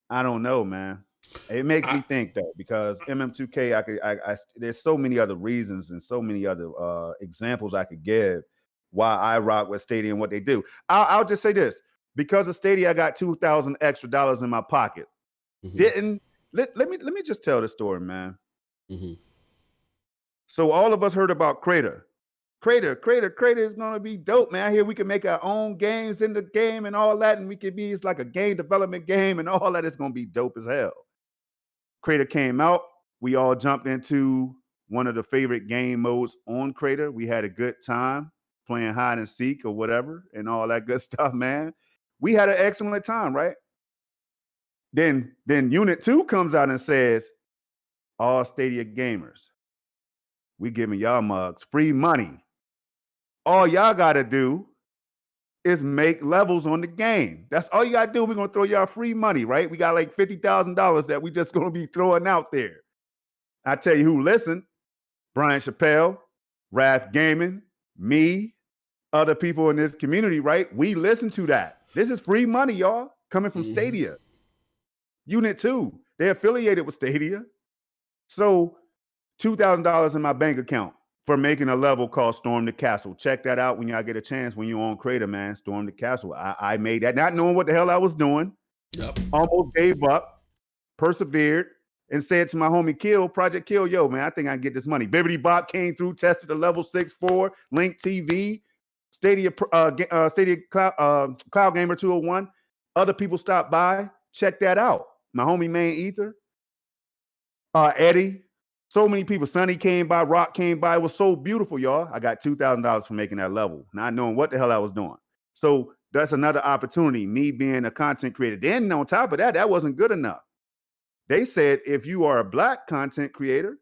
B: I don't know, man. It makes me think though, because MM2K, there's so many other reasons and so many other examples I could give why I rock with Stadia and what they do. I'll just say this: because of Stadia, I got $2,000 extra in my pocket. Mm-hmm. Let me just tell the story, man. Mm-hmm. So all of us heard about Crater. Crater is gonna be dope, man. I hear we can make our own games in the game and all that, and it's like a game development game and all that. It's gonna be dope as hell. Crater came out. We all jumped into one of the favorite game modes on Crater. We had a good time playing hide and seek or whatever and all that good stuff, man. We had an excellent time, right? Then Unit 2 comes out and says, all Stadia gamers, we giving y'all mugs free money. All y'all got to do is make levels on the game. That's all you got to do. We're going to throw y'all free money, right? We got like $50,000 that we just going to be throwing out there. I tell you who listened: Brian Chappelle, Raph Gaming, me, other people in this community, right? We listen to that. This is free money, y'all, coming from Stadia. Unit 2, they're affiliated with Stadia. So $2,000 in my bank account for making a level called Storm the Castle. Check that out when y'all get a chance, when you're on Crater, man. Storm the Castle. I made that, not knowing what the hell I was doing. Yep. Almost gave up, persevered, and said to my homie Project Kill, yo, man, I think I can get this money. Bibbidi Bop came through, tested the level 6.4, Link TV, Stadia Cloud Gamer 201. Other people stopped by. Check that out. My homie Main Ether, Eddie, so many people. Sonny came by, Rock came by. It was so beautiful, y'all. I got $2,000 for making that level, not knowing what the hell I was doing. So that's another opportunity, me being a content creator. Then on top of that, that wasn't good enough. They said, if you are a Black content creator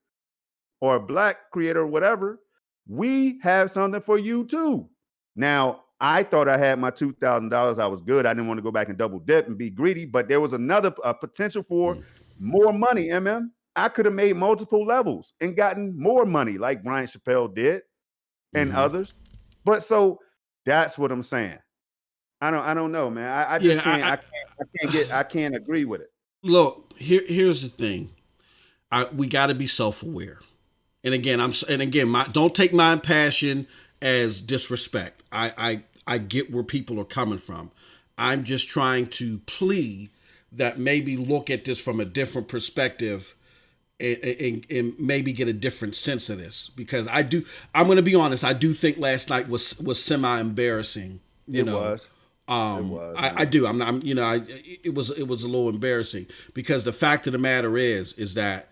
B: or a Black creator or whatever, we have something for you too. Now, I thought I had my $2,000. I was good. I didn't want to go back and double dip and be greedy, but there was another potential for more money, I could have made multiple levels and gotten more money like Brian Chappelle did and others. But so that's what I'm saying. I don't know, man. I can't agree with it.
A: Look, here's the thing. We got to be self-aware. And again, don't take my passion as disrespect. I get where people are coming from. I'm just trying to plea that maybe look at this from a different perspective and maybe get a different sense of this, because I'm going to be honest. I do think last night was semi embarrassing. It was. I do. I'm you know, it was a little embarrassing because the fact of the matter is that,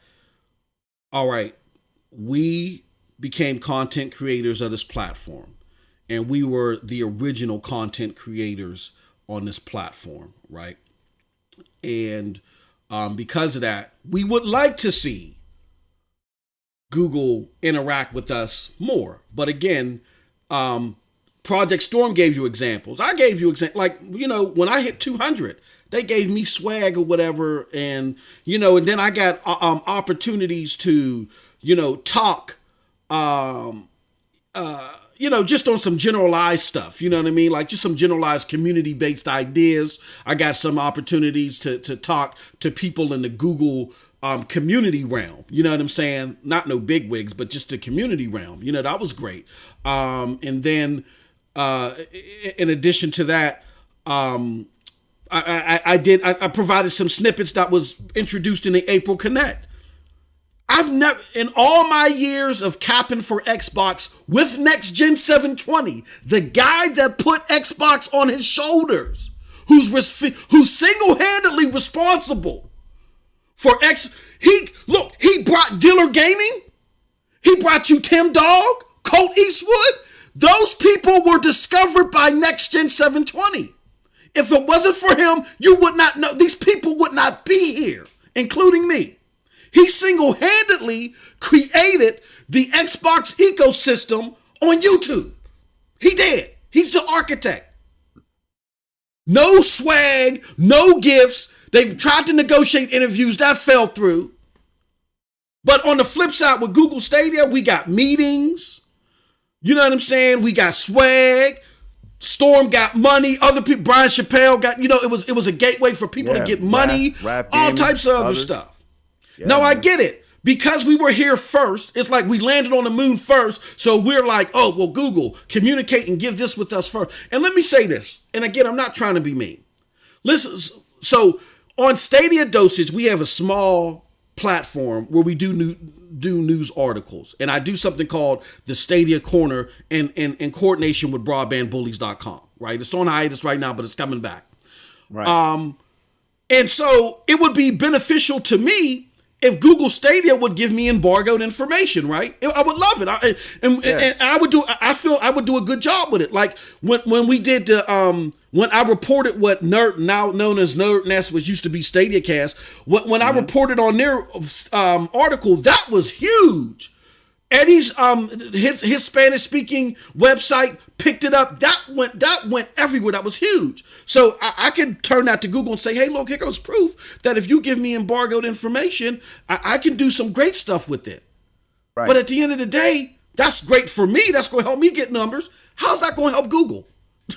A: all right, we became content creators of this platform, and we were the original content creators on this platform, right? And because of that, we would like to see Google interact with us more. But again, Project Storm gave you examples. I gave you examples. Like, you know, when I hit 200, they gave me swag or whatever. And, you know, and then I got opportunities to, you know, talk, you know, just on some generalized stuff, you know what I mean? Like just some generalized community-based ideas. I got some opportunities to talk to people in the Google community realm, you know what I'm saying? Not no big wigs, but just the community realm. You know, that was great. And then in addition to that, I provided some snippets that was introduced in the April Connect. I've never, in all my years of capping for Xbox with Next Gen 720, the guy that put Xbox on his shoulders, who's single-handedly responsible for he brought Dealer Gaming, he brought you Tim Dog, Colt Eastwood. Those people were discovered by Next Gen 720. If it wasn't for him, you would not know. These people would not be here, including me. He single-handedly created the Xbox ecosystem on YouTube. He did. He's the architect. No swag, no gifts. They tried to negotiate interviews. That fell through. But on the flip side, with Google Stadia, we got meetings. You know what I'm saying? We got swag. Storm got money. Other people, Brian Chappelle got, you know, it was a gateway for people to get money. Rap all types of other stuff. Yeah, now, I get it. Because we were here first, it's like we landed on the moon first. So we're like, oh, well, Google, communicate and give this with us first. And let me say this. And again, I'm not trying to be mean. Listen, so on Stadia Dosage, we have a small platform where we do news articles. And I do something called the Stadia Corner in coordination with broadbandbullies.com, right? It's on hiatus right now, but it's coming back. Right. And so it would be beneficial to me if Google Stadia would give me embargoed information, right? I would love it. And I feel I would do a good job with it. Like when we did when I reported what Nerd, now known as Nerd Nest, was used to be StadiaCast, when I reported on their article, that was huge. Eddie's his Spanish speaking website picked it up. That went everywhere. That was huge. So I could turn that to Google and say, hey, look, here goes proof that if you give me embargoed information, I can do some great stuff with it. Right. But at the end of the day, that's great for me. That's going to help me get numbers. How's that going to help Google?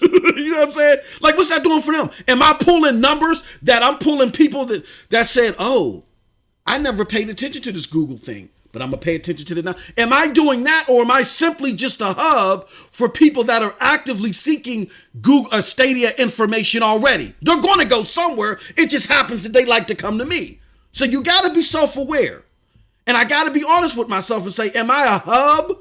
A: You know what I'm saying? Like, what's that doing for them? Am I pulling numbers that I'm pulling people that said, oh, I never paid attention to this Google thing, but I'm going to pay attention to it now. Am I doing that, or am I simply just a hub for people that are actively seeking Google Stadia information already? They're going to go somewhere. It just happens that they like to come to me. So you got to be self-aware. And I got to be honest with myself and say, am I a hub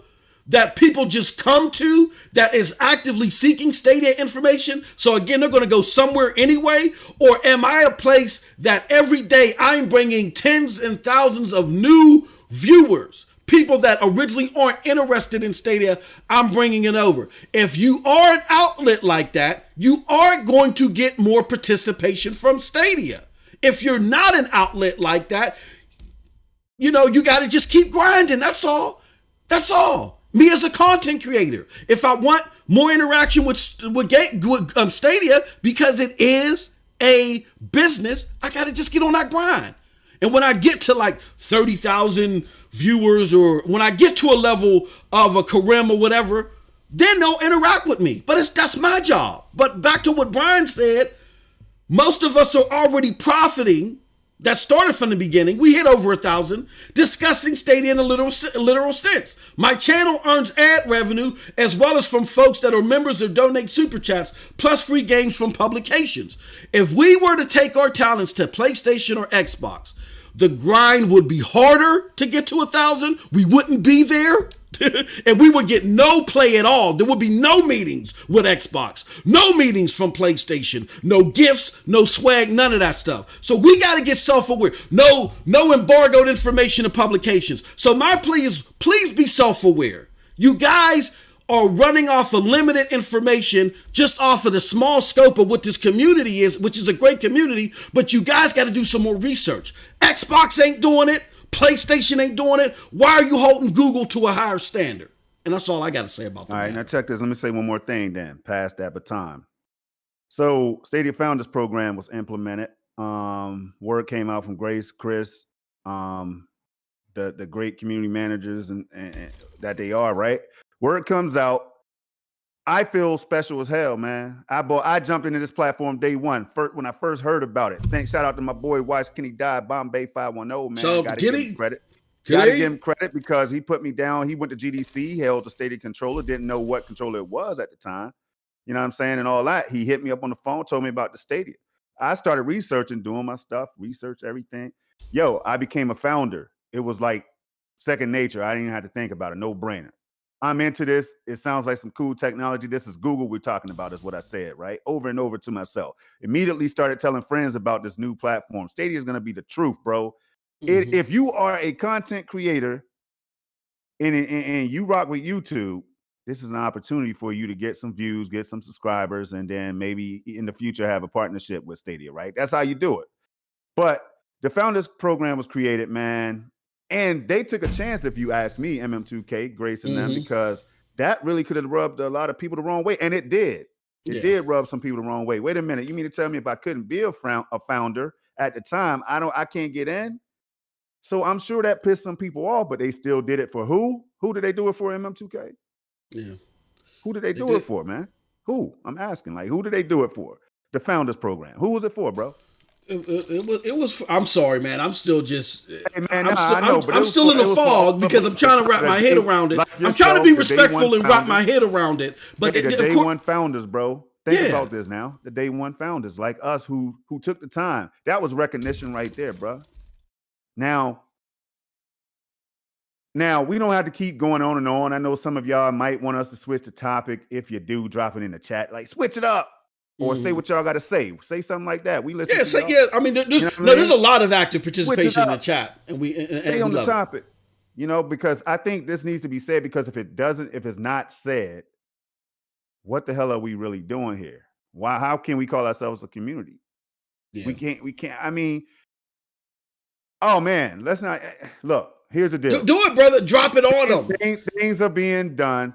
A: that people just come to that is actively seeking Stadia information? So again, they're going to go somewhere anyway. Or am I a place that every day I'm bringing tens and thousands of new viewers, people that originally aren't interested in Stadia, I'm bringing it over. If you are an outlet like that, you are going to get more participation from Stadia. If you're not an outlet like that, you know, you got to just keep grinding. That's all. That's all. Me as a content creator, if I want more interaction with Stadia, because it is a business, I got to just get on that grind. And when I get to like 30,000 viewers, or when I get to a level of a Karim or whatever, then they'll interact with me. But that's my job. But back to what Brian said, most of us are already profiting. That started from the beginning. We hit over 1,000 discussing Stadia in a literal sense. My channel earns ad revenue as well as from folks that are members or donate super chats, plus free games from publications. If we were to take our talents to PlayStation or Xbox, the grind would be harder to get to 1,000. We wouldn't be there. And we would get no play at all. There would be no meetings with Xbox, no meetings from PlayStation, no gifts, no swag, none of that stuff. So we got to get self-aware. No embargoed information and publications. So my plea is, please be self-aware. You guys are running off of limited information just off of the small scope of what this community is, which is a great community, but you guys got to do some more research. Xbox ain't doing it. PlayStation ain't doing it. Why are you holding Google to a higher standard? And that's all I got to say about that.
B: All right, now check this. Let me say one more thing then. Pass that baton. So Stadia Founders Program was implemented. Word came out from Grace, Chris, the great community managers and that they are, right? Word comes out. I feel special as hell, man. I jumped into this platform day one, when I first heard about it. Shout out to my boy Watch Kenny Died, Bombay 510, man.
A: So
B: gotta give him credit. Gotta give him credit because he put me down. He went to GDC, held the Stadia controller, didn't know what controller it was at the time. You know what I'm saying? And all that. He hit me up on the phone, told me about the Stadia. I started researching, doing my stuff, research everything. Yo, I became a founder. It was like second nature. I didn't even have to think about it. No brainer. I'm into this. It sounds like some cool technology. This is Google we're talking about, is what I said, right? Over and over to myself. Immediately started telling friends about this new platform. Stadia is going to be the truth, bro. Mm-hmm. If you are a content creator and you rock with YouTube, this is an opportunity for you to get some views, get some subscribers, and then maybe in the future have a partnership with Stadia, right? That's how you do it. But the Founders Program was created, man. And they took a chance, if you ask me, MM2K, Grace and them, because that really could have rubbed a lot of people the wrong way. And it did. It did rub some people the wrong way. Wait a minute. You mean to tell me if I couldn't be a founder at the time, I can't get in? So I'm sure that pissed some people off, but they still did it for who? Who did they do it for, MM2K?
A: Yeah.
B: Who did they do it for, man? Who? I'm asking. Like, who did they do it for? The Founders Program. Who was it for, bro?
A: It was. I'm sorry, man. I'm still just.
B: Hey, man,
A: I'm still in the fog because I'm trying to wrap my head around it. I'm trying to be respectful and wrap my head around it. But
B: the day one founders, bro. Think about this now. The day one founders, like us, who took the time. That was recognition right there, bro. Now we don't have to keep going on and on. I know some of y'all might want us to switch the topic. If you do, drop it in the chat. Like, switch it up. Or say what y'all got to say. Say something like that. We listen.
A: I mean, there's a lot of active participation in the chat, and we
B: stay on the topic. You know, because I think this needs to be said. Because if it's not said, what the hell are we really doing here? Why? How can we call ourselves a community? Yeah. We can't. I mean, oh man, let's not look. Here's the deal.
A: Do it, brother. Drop it on them.
B: Things are being done.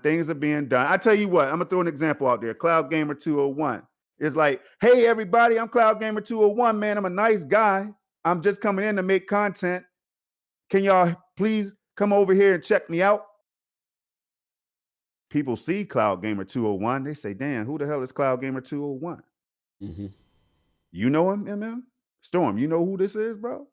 B: I tell you what. I'm gonna throw an example out there. Cloud Gamer 201. It's like, hey, everybody, I'm Cloud Gamer 201, man. I'm a nice guy. I'm just coming in to make content. Can y'all please come over here and check me out? People see Cloud Gamer 201. They say, damn, who the hell is Cloud Gamer 201? Mm-hmm. You know him, MM? Storm, you know who this is, bro?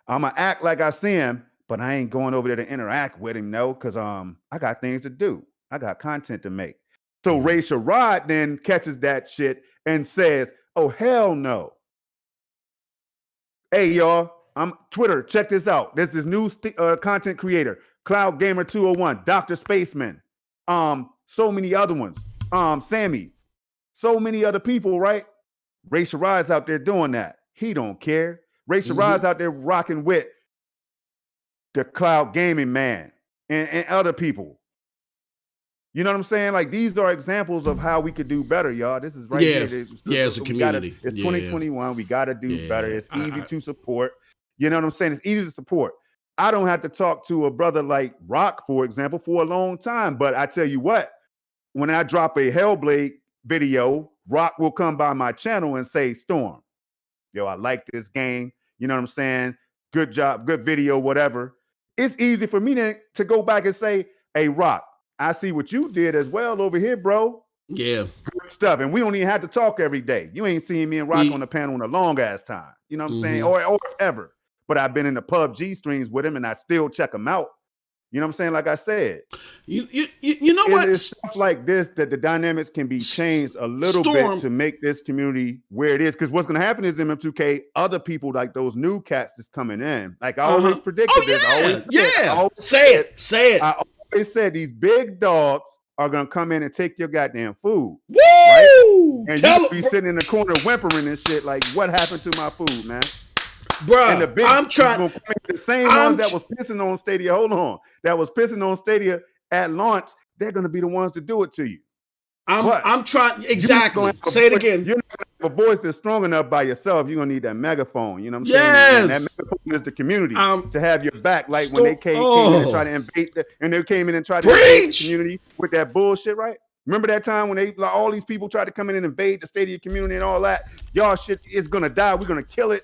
B: I'm going to act like I see him, but I ain't going over there to interact with him, no, because I got things to do. I got content to make. So Ray Sherrod then catches that shit and says, oh, hell no. Hey, y'all, I'm Twitter. Check this out. There's this new content creator, Cloud Gamer 201, Dr. Spaceman, so many other ones, Sammy, so many other people, right? Ray Sherrod's out there doing that. He don't care. Ray Sherrod's out there rocking with the Cloud Gaming man and other people. You know what I'm saying? Like, these are examples of how we could do better, y'all. This is right here.
A: It's a community.
B: It's 2021. We got to do better. It's easy to support. You know what I'm saying? It's easy to support. I don't have to talk to a brother like Rock, for example, for a long time. But I tell you what, when I drop a Hellblade video, Rock will come by my channel and say, Storm, yo, I like this game. You know what I'm saying? Good job, good video, whatever. It's easy for me to go back and say, hey, Rock, I see what you did as well over here, bro.
A: Yeah.
B: Good stuff. And we don't even have to talk every day. You ain't seeing me and Rock on the panel in a long ass time. You know what I'm saying? Or ever. But I've been in the PUBG streams with him and I still check him out. You know what I'm saying? Like I said,
A: You know what?
B: It's stuff like this that the dynamics can be changed a little
A: Storm.
B: bit to make this community where it is. Because what's going to happen is MM2K, other people like those new cats that's coming in. Like I always predicted this. I always
A: Say it.
B: I always said these big dogs are going to come in and take your goddamn food.
A: Woo!
B: Right? And you'll be sitting in the corner whimpering and shit like, what happened to my food, man?
A: Bruh, I'm trying.
B: The same ones that was pissing on Stadia. Hold on, that was pissing on Stadia at launch. They're going to be the ones to do it to you.
A: I'm trying exactly. Say it again.
B: You're not going to have a voice that's strong enough by yourself. You're going to need that megaphone. You know what I'm
A: saying?
B: And that megaphone is the community to have your back. Like when they came in and tried to invade, and they came in and tried to invade the community with that bullshit, right? Remember that time when all these people tried to come in and invade the Stadia community and all that? Y'all shit is going to die. We're going to kill it.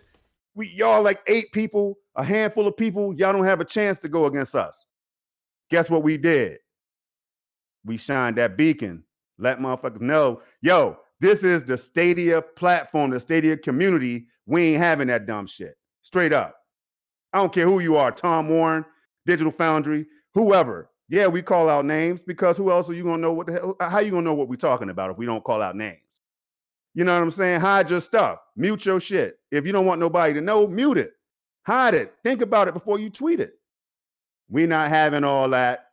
B: Y'all like 8 people, a handful of people, y'all don't have a chance to go against us. Guess what we did? We shined that beacon. Let motherfuckers know, yo, this is the Stadia platform, the Stadia community. We ain't having that dumb shit. Straight up. I don't care who you are, Tom Warren, Digital Foundry, whoever. Yeah, we call out names because who else are you gonna know what the hell? How you gonna know what we're talking about if we don't call out names? You know what I'm saying? Hide your stuff. Mute your shit. If you don't want nobody to know, mute it. Hide it. Think about it before you tweet it. We're not having all that.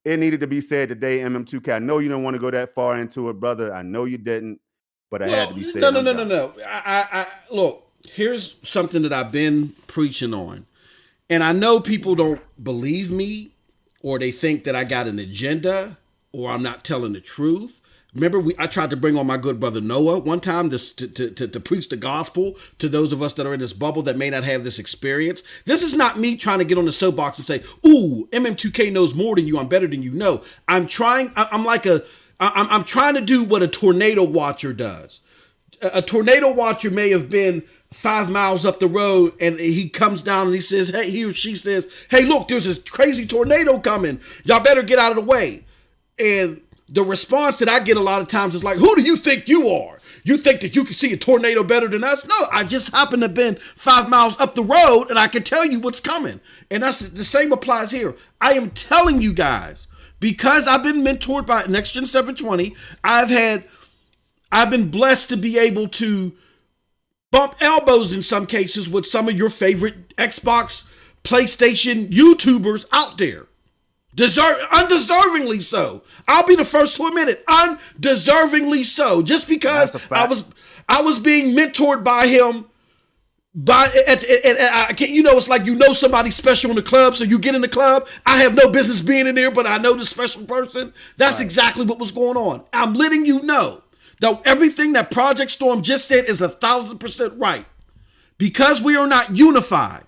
B: It needed to be said today, MM2K. I know you don't want to go that far into it, brother. I know you didn't, but I had to be said.
A: No. I look, here's something that I've been preaching on. And I know people don't believe me, or they think that I got an agenda, or I'm not telling the truth. Remember, I tried to bring on my good brother Noah one time to preach the gospel to those of us that are in this bubble that may not have this experience. This is not me trying to get on the soapbox and say, ooh, MM2K knows more than you. I'm better than you. No, I'm trying to do what a tornado watcher does. A tornado watcher may have been 5 miles up the road and he comes down and he says, hey, he or she says, hey, look, there's this crazy tornado coming. Y'all better get out of the way. And the response that I get a lot of times is like, who do you think you are? You think that you can see a tornado better than us? No, I just happen to have been 5 miles up the road and I can tell you what's coming. And that's the same applies here. I am telling you guys, because I've been mentored by Next Gen 720, I've been blessed to be able to bump elbows in some cases with some of your favorite Xbox, PlayStation YouTubers out there. Undeservingly so. I'll be the first to admit it. Undeservingly so. Just because I was being mentored by him. It's like somebody special in the club, so you get in the club. I have no business being in there, but I know the special person. That's exactly what was going on. I'm letting you know that everything that Project Storm just said is 1,000% right. Because we are not unified,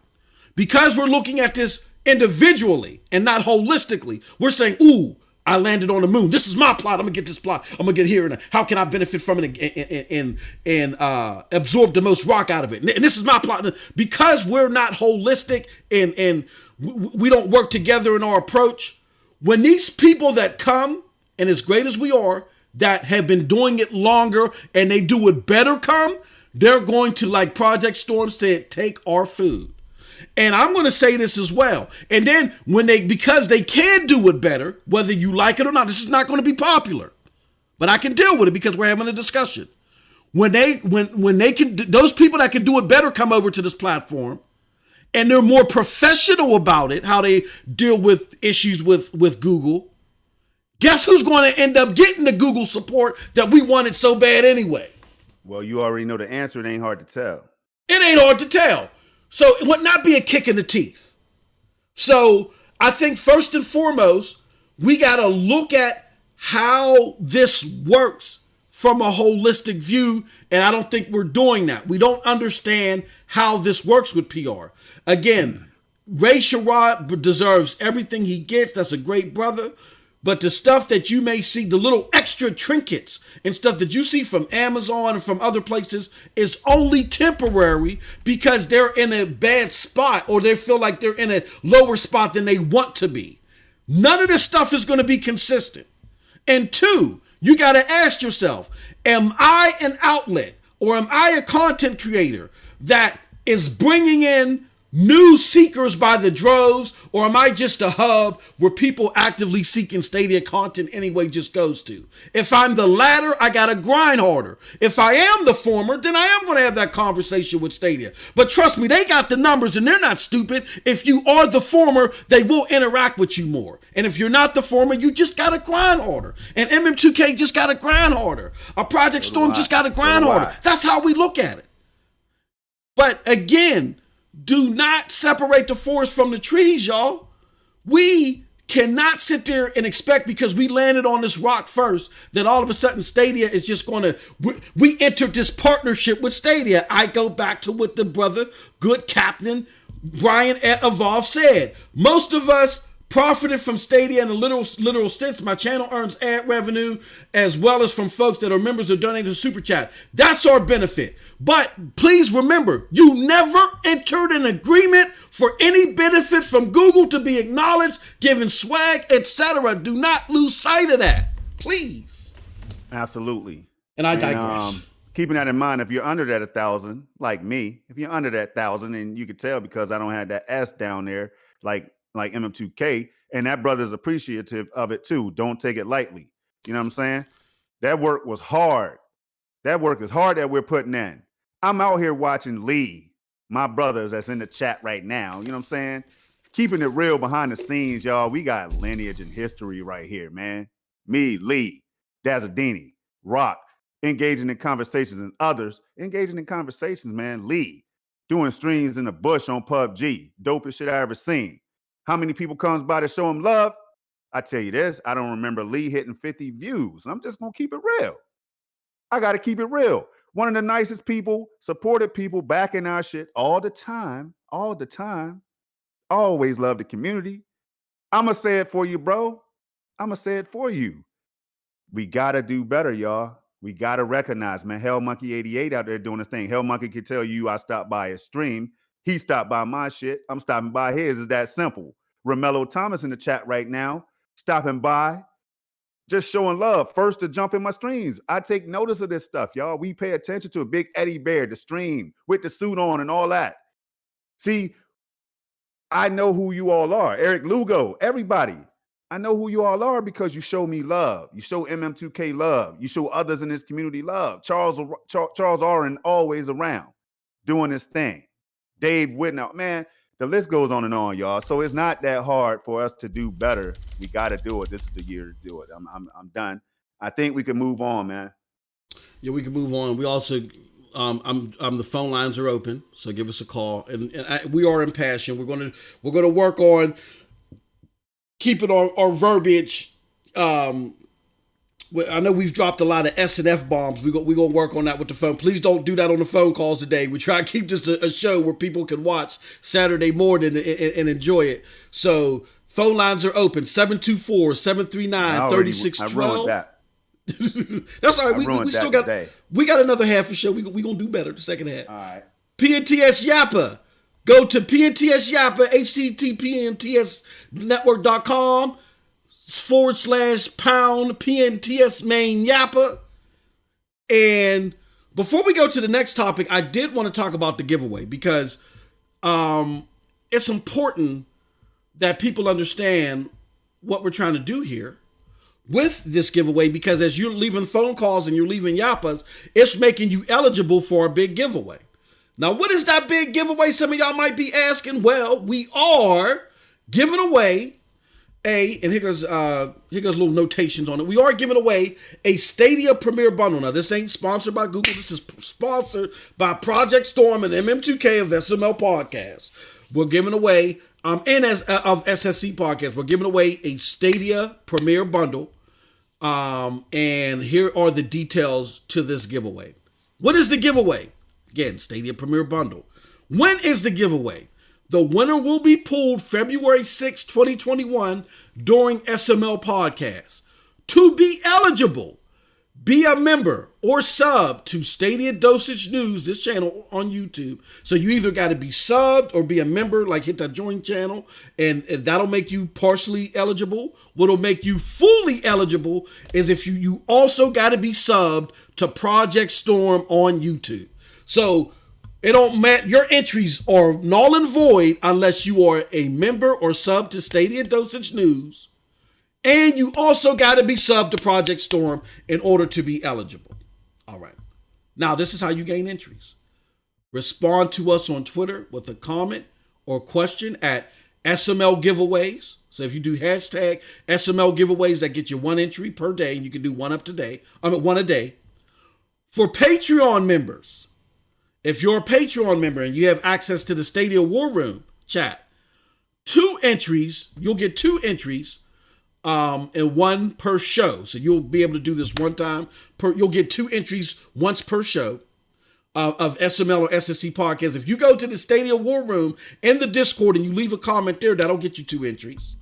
A: because we're looking at this individually and not holistically, we're saying, ooh, I landed on the moon. This is my plot. I'm gonna get this plot. I'm gonna get here, and how can I benefit from it and absorb the most rock out of it? And this is my plot. Because we're not holistic and we don't work together in our approach. When these people that come, and as great as we are, that have been doing it longer and they do it better come, they're going to, like Project Storm said, take our food. And I'm going to say this as well. And then because they can do it better, whether you like it or not, this is not going to be popular, but I can deal with it because we're having a discussion. When they can, those people that can do it better come over to this platform and they're more professional about it, how they deal with issues with Google. Guess who's going to end up getting the Google support that we wanted so bad anyway?
B: Well, you already know the answer. It ain't hard to tell.
A: It ain't hard to tell. So it would not be a kick in the teeth. So I think first and foremost, we got to look at how this works from a holistic view. And I don't think we're doing that. We don't understand how this works with PR. Again, Ray Sherrod deserves everything he gets. That's a great brother. But the stuff that you may see, the little extra trinkets and stuff that you see from Amazon and from other places is only temporary because they're in a bad spot or they feel like they're in a lower spot than they want to be. None of this stuff is going to be consistent. And 2, you got to ask yourself, am I an outlet or am I a content creator that is bringing in news seekers by the droves, or am I just a hub where people actively seeking Stadia content anyway just goes to? If I'm the latter, I gotta grind harder. If I am the former, then I am gonna have that conversation with Stadia. But trust me, they got the numbers and they're not stupid. If you are the former, they will interact with you more. And if you're not the former, you just gotta grind harder. And MM2K just gotta grind harder. A Project Storm just gotta grind harder. That's how we look at it. But again, do not separate the forest from the trees, y'all. We cannot sit there and expect, because we landed on this rock first, that all of a sudden Stadia is just going to, we entered this partnership with Stadia. I go back to what the brother, good captain, Brian at Evolve said. Most of us profited from Stadia in a literal sense. My channel earns ad revenue, as well as from folks that are members of donating to Super Chat. That's our benefit. But please remember, you never entered an agreement for any benefit from Google to be acknowledged, given swag, etc. Do not lose sight of that, please.
B: Absolutely.
A: And I digress.
B: Keeping that in mind, if you're under that 1,000, like me, if you're under that 1,000, and you can tell because I don't have that S down there, like MM2K, and that brother's appreciative of it too. Don't take it lightly. You know what I'm saying? That work was hard. That work is hard that we're putting in. I'm out here watching Lee, my brothers that's in the chat right now. You know what I'm saying? Keeping it real behind the scenes, y'all. We got lineage and history right here, man. Me, Lee, Dazzadini, Rock, engaging in conversations, and others engaging in conversations, man. Lee, doing streams in the bush on PUBG. Dopest shit I ever seen. How many people comes by to show him love? I tell you this, I don't remember Lee hitting 50 views. I'm just going to keep it real. I got to keep it real. One of the nicest people, supported people back in our shit all the time. Always love the community. I'm going to say it for you, bro. I'm going to say it for you. We got to do better, y'all. We got to recognize, man, Hell Monkey 88 out there doing his thing. Hell Monkey can tell you I stopped by his stream. He stopped by my shit. I'm stopping by his. It's that simple. Romello Thomas in the chat right now, stopping by, just showing love. First to jump in my streams. I take notice of this stuff, y'all. We pay attention to a Big Eddie Bear, the stream with the suit on and all that. See, I know who you all are. Eric Lugo, everybody. I know who you all are because you show me love. You show MM2K love. You show others in this community love. Charles Aron always around doing his thing. Dave Whitnell, man, the list goes on and on, y'all. So it's not that hard for us to do better. We got to do it. This is the year to do it. I'm done. I think we can move on, man.
A: Yeah, we can move on. We also, the phone lines are open, so give us a call. And we are in passion. We're gonna work on keeping our verbiage. I know we've dropped a lot of S and F bombs. We're gonna work on that with the phone. Please don't do that on the phone calls today. We try to keep this a show where people can watch Saturday morning and enjoy it. So phone lines are open, 724-739-3612.
B: I ruined that.
A: That's all right. We still got today. We got another half a show. We gonna do better the second half.
B: All right.
A: PNTS Yappa. Go to PNTS Yappa, http://PNTSnetwork.com /pound PNTS main Yappa. And before we go to the next topic, I did want to talk about the giveaway because it's important that people understand what we're trying to do here with this giveaway, because as you're leaving phone calls and you're leaving Yappas, it's making you eligible for a big giveaway. Now, what is that big giveaway? Some of y'all might be asking. Well, we are giving away and here goes little notations on it. We are giving away a Stadia Premier Bundle. Now, this ain't sponsored by Google. This is sponsored by Project Storm and MM2K of SML Podcast. We're giving away, of SSC Podcast, we're giving away a Stadia Premier Bundle. And here are the details to this giveaway. What is the giveaway? Again, Stadia Premier Bundle. When is the giveaway? The winner will be pulled February 6, 2021 during SML Podcast. To be eligible, be a member or sub to Stadia Dosage News, this channel on YouTube. So you either got to be subbed or be a member, like hit that join channel, and that'll make you partially eligible. What'll make you fully eligible is if you also got to be subbed to Project Storm on YouTube. So It don't matter. Your entries are null and void unless you are a member or sub to Stadia Dosage News. And you also got to be sub to Project Storm in order to be eligible. All right. Now, this is how you gain entries. Respond to us on Twitter with a comment or question at SML giveaways. So if you do hashtag SML giveaways, that get you one entry per day, and you can do one a day. For Patreon members, if you're a Patreon member and you have access to the Stadia War Room chat, you'll get 2 entries and one per show. So you'll be able to do this one time you'll get 2 entries once per show of SML or SSC podcast. If you go to the Stadia War Room in the Discord and you leave a comment there, that'll get you 2 entries.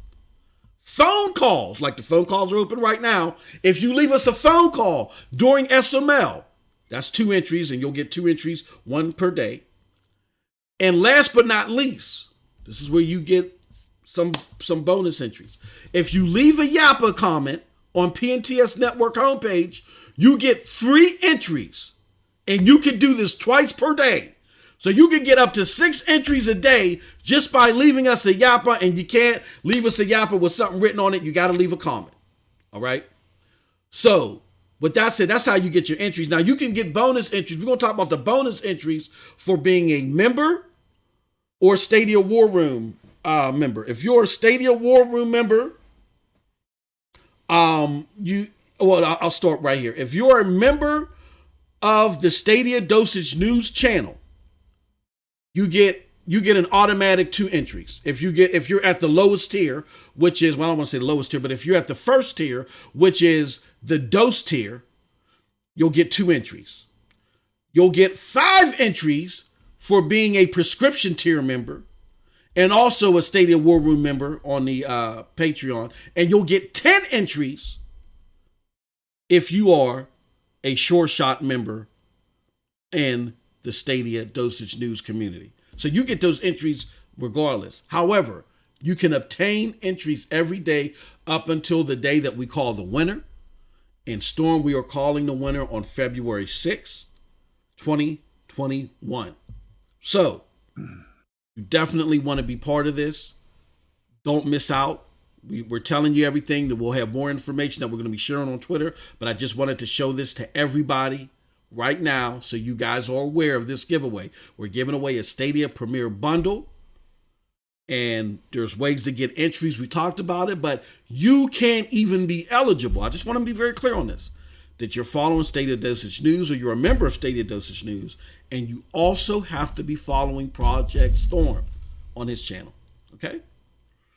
A: Phone calls, like the phone calls are open right now. If you leave us a phone call during SML, that's 2 entries, and you'll get 2 entries, one per day. And last but not least, this is where you get some bonus entries. If you leave a Yappa comment on PNTS Network homepage, you get 3 entries. And you can do this twice per day. So you can get up to 6 entries a day just by leaving us a Yappa, and you can't leave us a Yappa with something written on it. You got to leave a comment. All right? So, with that said, that's how you get your entries. Now, you can get bonus entries. We're going to talk about the bonus entries for being a member or Stadia War Room member. If you're a Stadia War Room member, I'll start right here. If you're a member of the Stadia Dosage News channel, you get an automatic 2 entries. If you're at the lowest tier, which is, well, I don't want to say the lowest tier, but if you're at the first tier, which is the dose tier, you'll get 2 entries. You'll get 5 entries for being a prescription tier member and also a Stadia War Room member on the Patreon. And you'll get 10 entries if you are a Sure Shot member in the Stadia Dosage News community. So you get those entries regardless. However, you can obtain entries every day up until the day that we call the winner. In Storm, we are calling the winner on February 6th, 2021. So you definitely want to be part of this. Don't miss out. We're telling you everything. That we'll have more information that we're going to be sharing on Twitter. But I just wanted to show this to everybody right now so you guys are aware of this giveaway. We're giving away a Stadia Premier Bundle. And there's ways to get entries. We talked about it, but you can't even be eligible. I just want to be very clear on this. That you're following Stadia Dosage News or you're a member of Stadia Dosage News. And you also have to be following Project Storm on his channel. Okay?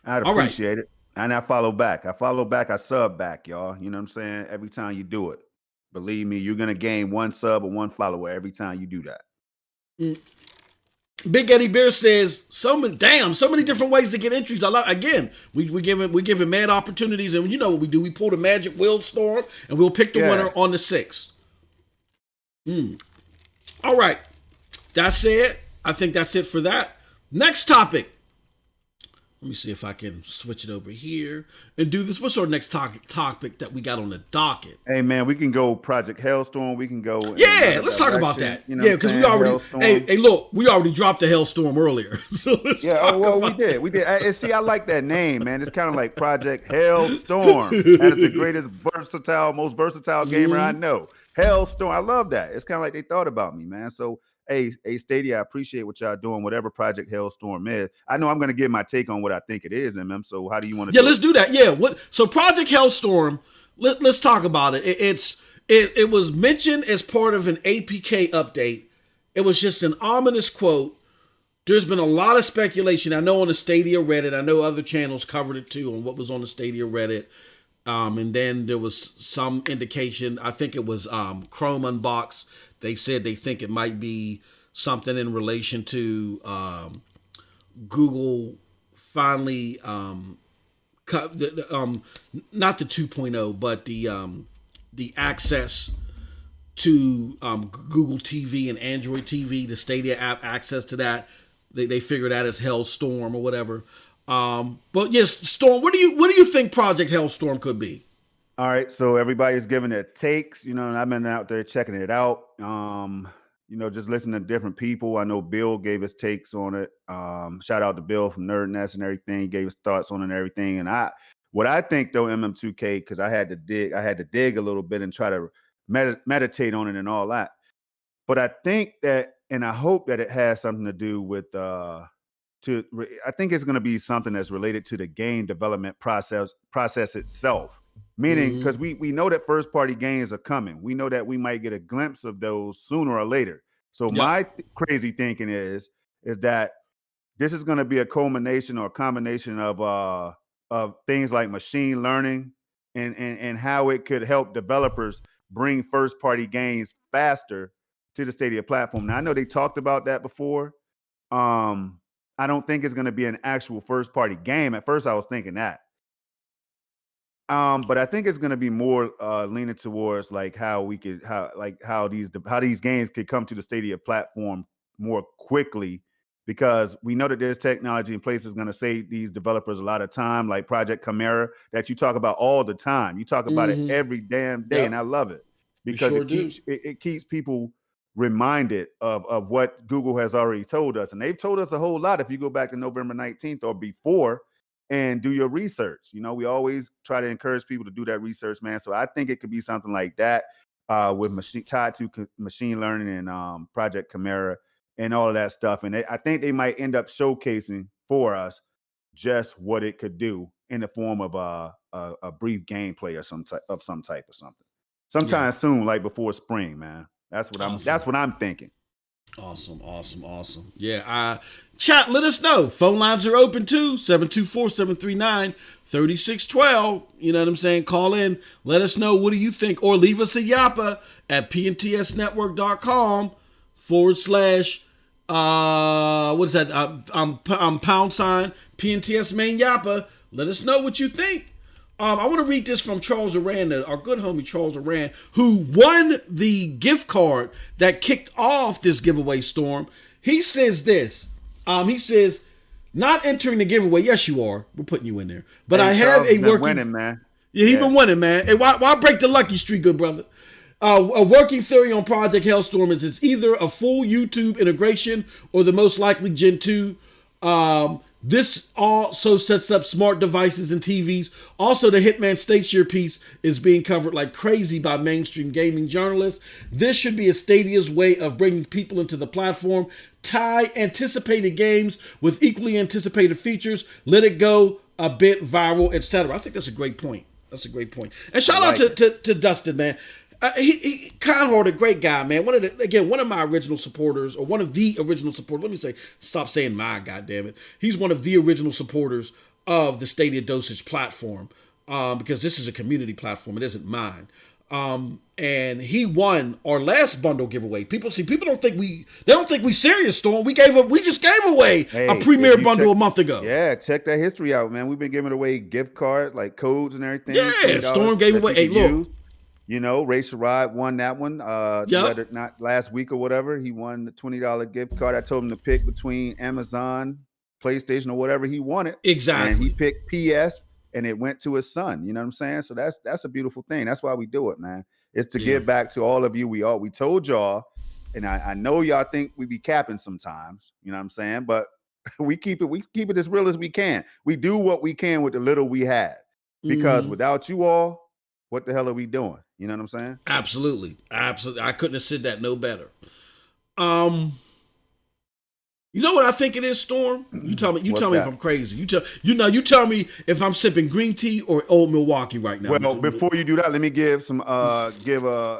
B: I'd appreciate it. And I follow back. I sub back, y'all. You know what I'm saying? Every time you do it. Believe me, you're going to gain 1 sub or 1 follower every time you do that.
A: Big Eddie Bear says, so many different ways to get entries. Again, we giving mad opportunities, and you know what we do? We pull the magic wheel, Storm, and we'll pick the winner on the 6th. All right. That's it. I think that's it for that. Next topic. Let me see if I can switch it over here and do this. What's our next topic that we got on the docket?
B: Hey, man, we can go Project Hailstorm. We can go.
A: Yeah, let's talk about that. You know, because we already. Hey, look, we already dropped the Hailstorm earlier. So let's talk about
B: we did. We did. See, I like that name, man. It's kind of like Project Hailstorm. That is the greatest, most versatile gamer I know. Hailstorm. I love that. It's kind of like they thought about me, man. So. Hey, Stadia, I appreciate what y'all doing, whatever Project Hailstorm is. I know I'm going to give my take on what I think it is, MM. So how do you want to do
A: let's do that. Yeah. So Project Hailstorm, let's talk about it. It was mentioned as part of an APK update. It was just an ominous quote. There's been a lot of speculation. I know on the Stadia Reddit. I know other channels covered it too on what was on the Stadia Reddit. And then there was some indication. I think it was Chrome Unbox. They said they think it might be something in relation to Google finally not the 2.0, but the access to Google TV and Android TV, the Stadia app access to that. They figure that as Hailstorm or whatever. But yes, Storm, what do you think Project Hailstorm could be?
B: All right, so everybody's giving their takes, you know, and I've been out there checking it out. just listening to different people. I know Bill gave his takes on it. Shout out to Bill from Nerd Nest and everything. He gave his thoughts on it and everything. And what I think though, MM2K, because I had to dig a little bit and try to meditate on it and all that. But I think that, and I hope that it has something to do with I think it's going to be something that's related to the game development process itself. Meaning, because we know that first party games are coming. We know that we might get a glimpse of those sooner or later. So my crazy thinking is that this is going to be a culmination or a combination of things like machine learning and how it could help developers bring first party games faster to the Stadia platform. Now I know they talked about that before. I don't think it's going to be an actual first party game. At first I was thinking that. But I think it's going to be more leaning towards like how these games could come to the Stadia platform more quickly, because we know that there's technology in place that's going to save these developers a lot of time, like Project Chimera that you talk about all the time. You talk about it every damn day, and I love it because it keeps people reminded of what Google has already told us. And they've told us a whole lot if you go back to November 19th or before and do your research. We always try to encourage people to do that research, man. So I think it could be something like that tied to machine learning and Project Chimera and all of that stuff. And I think they might end up showcasing for us just what it could do in the form of a brief gameplay or some type or something. Sometime soon, like before spring, man. That's what I'm thinking.
A: Awesome. Yeah, chat, let us know. Phone lines are open too, 724-739-3612. You know what I'm saying? Call in, let us know, what do you think? Or leave us a yappa at pntsnetwork.com / what is that? I'm # PNTS main yappa. Let us know what you think. I want to read this from Charles Arand, our good homie Charles Arand, who won the gift card that kicked off this giveaway storm. He says this. He says, not entering the giveaway. Yes, you are. We're putting you in there. But I have a working... winning, man. Yeah, he's been winning, man. And why break the lucky streak, good brother? A working theory on Project Hailstorm is it's either a full YouTube integration or the most likely Gen 2. This also sets up smart devices and TVs. Also, the Hitman Stadia piece is being covered like crazy by mainstream gaming journalists. This should be a Stadia's way of bringing people into the platform, tie anticipated games with equally anticipated features, let it go a bit viral, etc. I think that's a great point. And shout out to Dustin, man. He kind-hearted, great guy, man. One of my original supporters, or one of the original supporters. Let me stop saying my, goddammit. He's one of the original supporters of the Stadia Dosage platform, because this is a community platform. It isn't mine. And he won our last bundle giveaway. People don't think we serious, Storm. We just gave away a premier bundle a month ago.
B: Yeah, check that history out, man. We've been giving away gift cards, like codes and everything.
A: Yeah, Storm gave away. Hey, look.
B: Ray Sherrod won that one. Not last week or whatever. He won the $20 gift card. I told him to pick between Amazon, PlayStation, or whatever he wanted.
A: Exactly.
B: And he picked PS, and it went to his son. You know what I'm saying? So that's a beautiful thing. That's why we do it, man. It's to give back to all of you. We told y'all, and I know y'all think we be capping sometimes. You know what I'm saying? But we keep it as real as we can. We do what we can with the little we have, because without you all, what the hell are we doing? You know what I'm saying?
A: Absolutely. I couldn't have said that no better. You know what I think it is, Storm? You tell me if I'm crazy. You tell me if I'm sipping green tea or old Milwaukee right now.
B: Well, before you do that, let me give a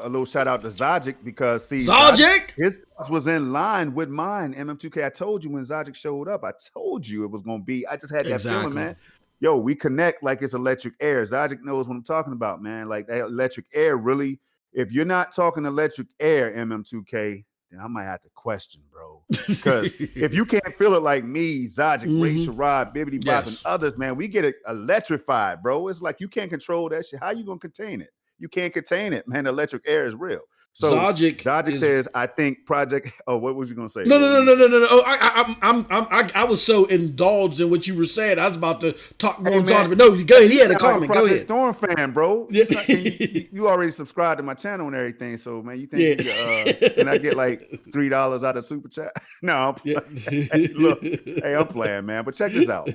B: little shout out to Zajic, because
A: Zajic?
B: His was in line with mine. MM2K. I told you when Zajic showed up, I told you it was gonna be. I just had that feeling, man. Yo, we connect like it's electric air. Zajic knows what I'm talking about, man. Like that electric air, really. If you're not talking electric air, MM2K, then I might have to question, bro. Because if you can't feel it like me, Zajic, Ray Sherrod, Bibbidi Bop, and others, man, we get it electrified, bro. It's like you can't control that shit. How you gonna contain it? You can't contain it, man. Electric air is real. So
A: Zogic
B: Dodgic says, I think Project. Oh, what was you gonna say?
A: No. Oh, I was so indulged in what you were saying. I was about to talk more on Zogic, but no, go ahead. He had a comment. Go ahead.
B: Storm fan, bro.
A: Yeah.
B: You already subscribed to my channel and everything, so man, you think can I get like $3 out of super chat? No, hey, look, hey, I'm playing, man. But check this out.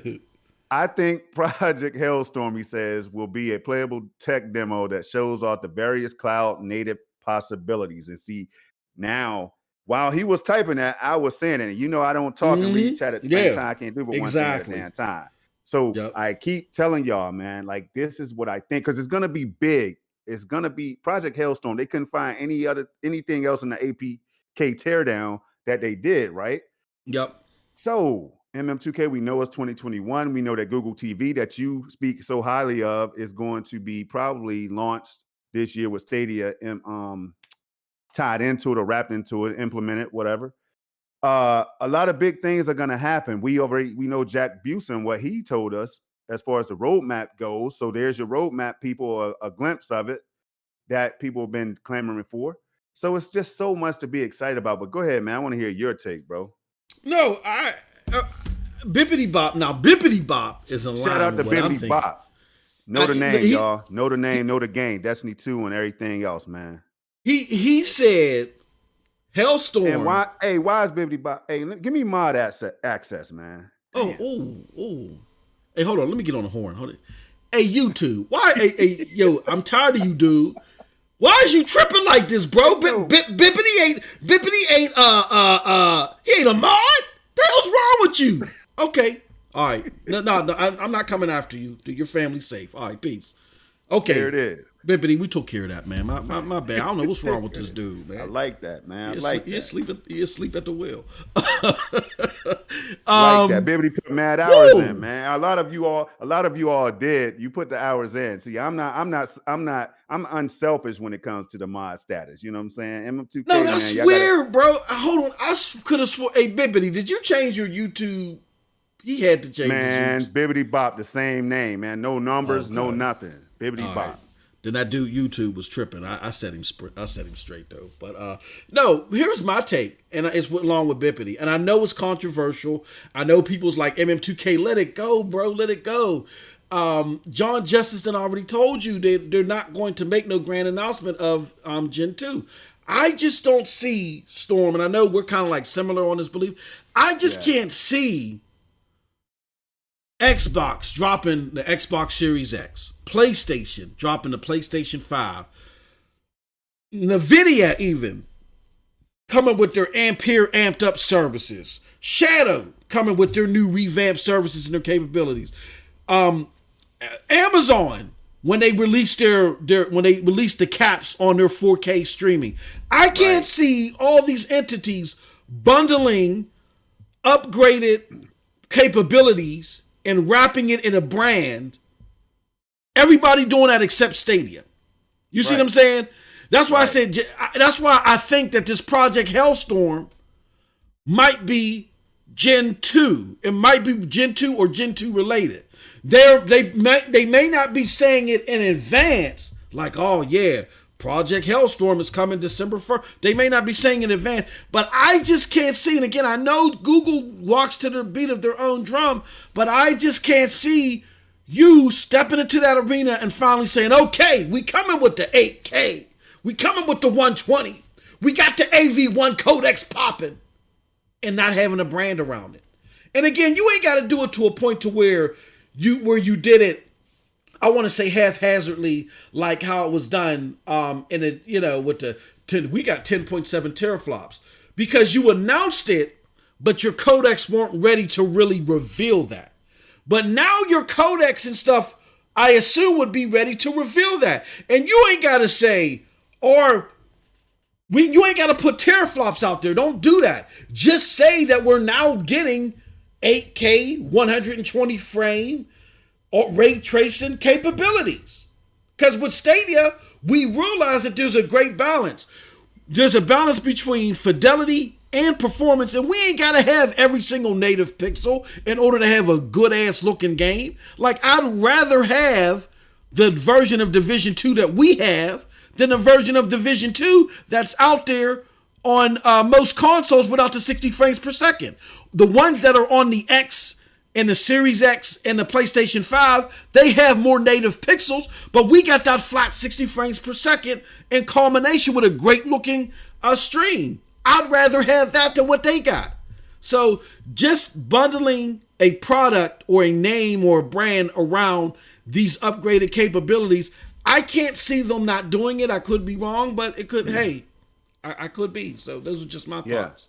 B: I think Project Hailstorm, he says, will be a playable tech demo that shows off the various cloud native possibilities. And see, now, while he was typing that, I was saying it. You know, I don't talk and read chat at the same time. I can't do but one thing at a damn time. So I keep telling y'all, man, like, this is what I think, because it's going to be big. It's going to be Project Hailstorm. They couldn't find anything else in the APK teardown that they did, right?
A: Yep.
B: So MM2K, we know it's 2021. We know that Google TV that you speak so highly of is going to be probably launched this year with Stadia tied into it or wrapped into it, implemented, whatever. A lot of big things are going to happen. We know Jack Busen, what he told us as far as the roadmap goes. So there's your roadmap, people, a glimpse of it that people have been clamoring for. So it's just so much to be excited about. But go ahead, man. I want to hear your take, bro.
A: No, Bippity Bop. Now, Bippity Bop is in line.
B: Shout out to Bippity Bop. Know the name, y'all. Know the name, know the game. Destiny 2 and everything else, man.
A: He said Hailstorm.
B: And why is Bippity Bop? Hey, give me mod access, man.
A: Damn. Oh. Hey, hold on. Let me get on the horn. Hold it. Hey, YouTube. Why? Yo, I'm tired of you, dude. Why is you tripping like this, bro? Bippity ain't he ain't a mod? The hell's wrong with you? Okay. All right. No, I'm not coming after you. Your family's safe. All right, peace. Okay.
B: There it is.
A: Bippity, we took care of that, man. My bad. I don't know what's wrong with this dude, man.
B: I like that, man.
A: He asleep at the wheel.
B: Like that. Bippity put mad hours in, man. A lot of you all did. You put the hours in. See, I'm unselfish when it comes to the mod status. You know what I'm saying? MM2K.
A: No, that's weird, bro. Hold on. I could have sworn. Hey, Bippity, did you change your YouTube? He had to change
B: man,
A: his YouTube.
B: Bippity Bop, the same name, man. No numbers, no nothing. Bippity Bop. Right.
A: Then that dude YouTube was tripping. I set him straight though. But no, here's my take, and it's along with Bippity. And I know it's controversial. I know people's like MM2K, let it go, bro, let it go. John Justice already told you they're not going to make no grand announcement of Gen 2. I just don't see Storm, and I know we're kind of like similar on this belief. I just can't see Xbox dropping the Xbox Series X, PlayStation dropping the PlayStation 5, Nividia even coming with their Ampere amped up services, Shadow coming with their new revamped services and their capabilities, Amazon when they released the caps on their 4K streaming. I can't see all these entities bundling upgraded capabilities and wrapping it in a brand. Everybody doing that except Stadia. You see what I'm saying? That's why I said, that's why I think that this Project Hailstorm might be Gen 2. It might be Gen 2 or Gen 2 related. They may not be saying it in advance, like, oh yeah, Project Hailstorm is coming December 1st. They may not be saying in advance, but I just can't see. And again, I know Google walks to the beat of their own drum, but I just can't see you stepping into that arena and finally saying, okay, we coming with the 8K. We coming with the 120. We got the AV1 codecs popping and not having a brand around it. And again, you ain't got to do it to a point to where you did it, I want to say haphazardly, like how it was done in it, with we got 10.7 teraflops because you announced it, but your codecs weren't ready to really reveal that. But now your codecs and stuff, I assume, would be ready to reveal that. And you ain't got to say, you ain't got to put teraflops out there. Don't do that. Just say that we're now getting 8K, 120 frame, or ray tracing capabilities. Because with Stadia, we realize that there's a great balance. There's a balance between fidelity and performance, and we ain't got to have every single native pixel in order to have a good-ass looking game. Like, I'd rather have the version of Division 2 that we have than a version of Division 2 that's out there on most consoles without the 60 frames per second. The ones that are on the X and the Series X and the PlayStation 5, they have more native pixels, but we got that flat 60 frames per second in culmination with a great looking stream. I'd rather have that than what they got. So just bundling a product or a name or a brand around these upgraded capabilities, I can't see them not doing it. I could be wrong, but it could, hey, I could be. So those are just my thoughts.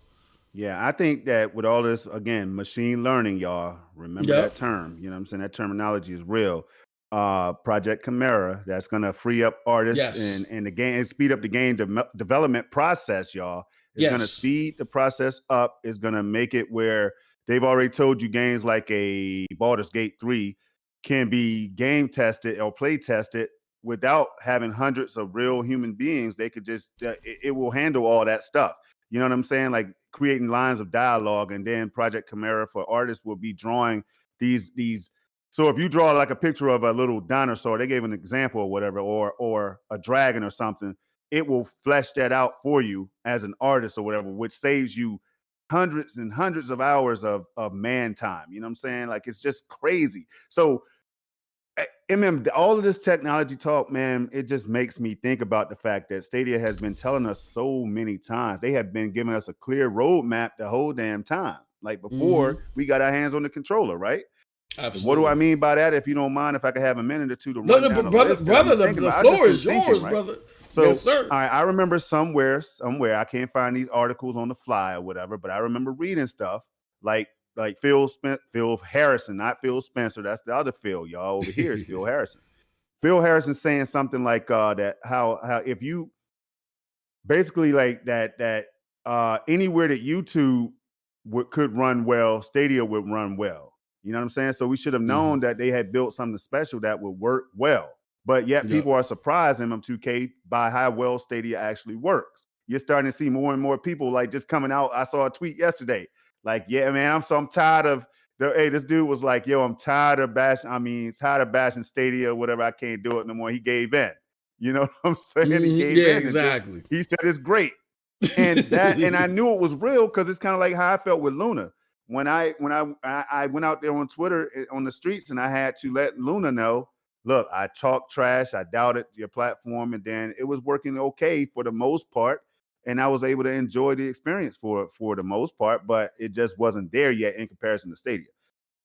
B: Yeah, I think that with all this, again, machine learning, y'all, remember that term. You know what I'm saying? That terminology is real. Project Chimera, that's going to free up artists and the game and speed up the game development process, y'all. It's going to speed the process up. It's going to make it where they've already told you games like a Baldur's Gate 3 can be game tested or play tested without having hundreds of real human beings. They could just, it will handle all that stuff. You know what I'm saying? Like creating lines of dialogue, and then Project Chimera for artists will be drawing these. So if you draw like a picture of a little dinosaur, they gave an example or whatever, or a dragon or something, it will flesh that out for you as an artist or whatever, which saves you hundreds and hundreds of hours of man time. You know what I'm saying? Like, it's just crazy. So all of this technology talk, man, it just makes me think about the fact that Stadia has been telling us so many times. They have been giving us a clear roadmap the whole damn time. Like before we got our hands on the controller, right?
A: Absolutely.
B: What do I mean by that? If you don't mind, if I could have a minute or two to run down
A: brother, the floor is yours, right? Brother.
B: So, yes, sir. I remember somewhere, I can't find these articles on the fly or whatever, but I remember reading stuff like Phil Harrison, not Phil Spencer. That's the other Phil, y'all. Over here is Phil Harrison. Phil Harrison saying something like that how if you basically like that anywhere that YouTube could run well, Stadia would run well. You know what I'm saying? So we should have known that they had built something special that would work well. But yet people are surprised, MM2K, by how well Stadia actually works. You're starting to see more and more people like just coming out. I saw a tweet yesterday. Like, yeah, man, I'm tired of this dude was like, yo, I'm tired of bashing Stadia or whatever. I can't do it no more. He gave in. You know what I'm saying? He gave in.
A: Exactly.
B: He said it's great. And and I knew it was real because it's kind of like how I felt with Luna. When I went out there on Twitter on the streets and I had to let Luna know, look, I talked trash, I doubted your platform, and then it was working okay for the most part. And I was able to enjoy the experience for the most part, but it just wasn't there yet in comparison to Stadia.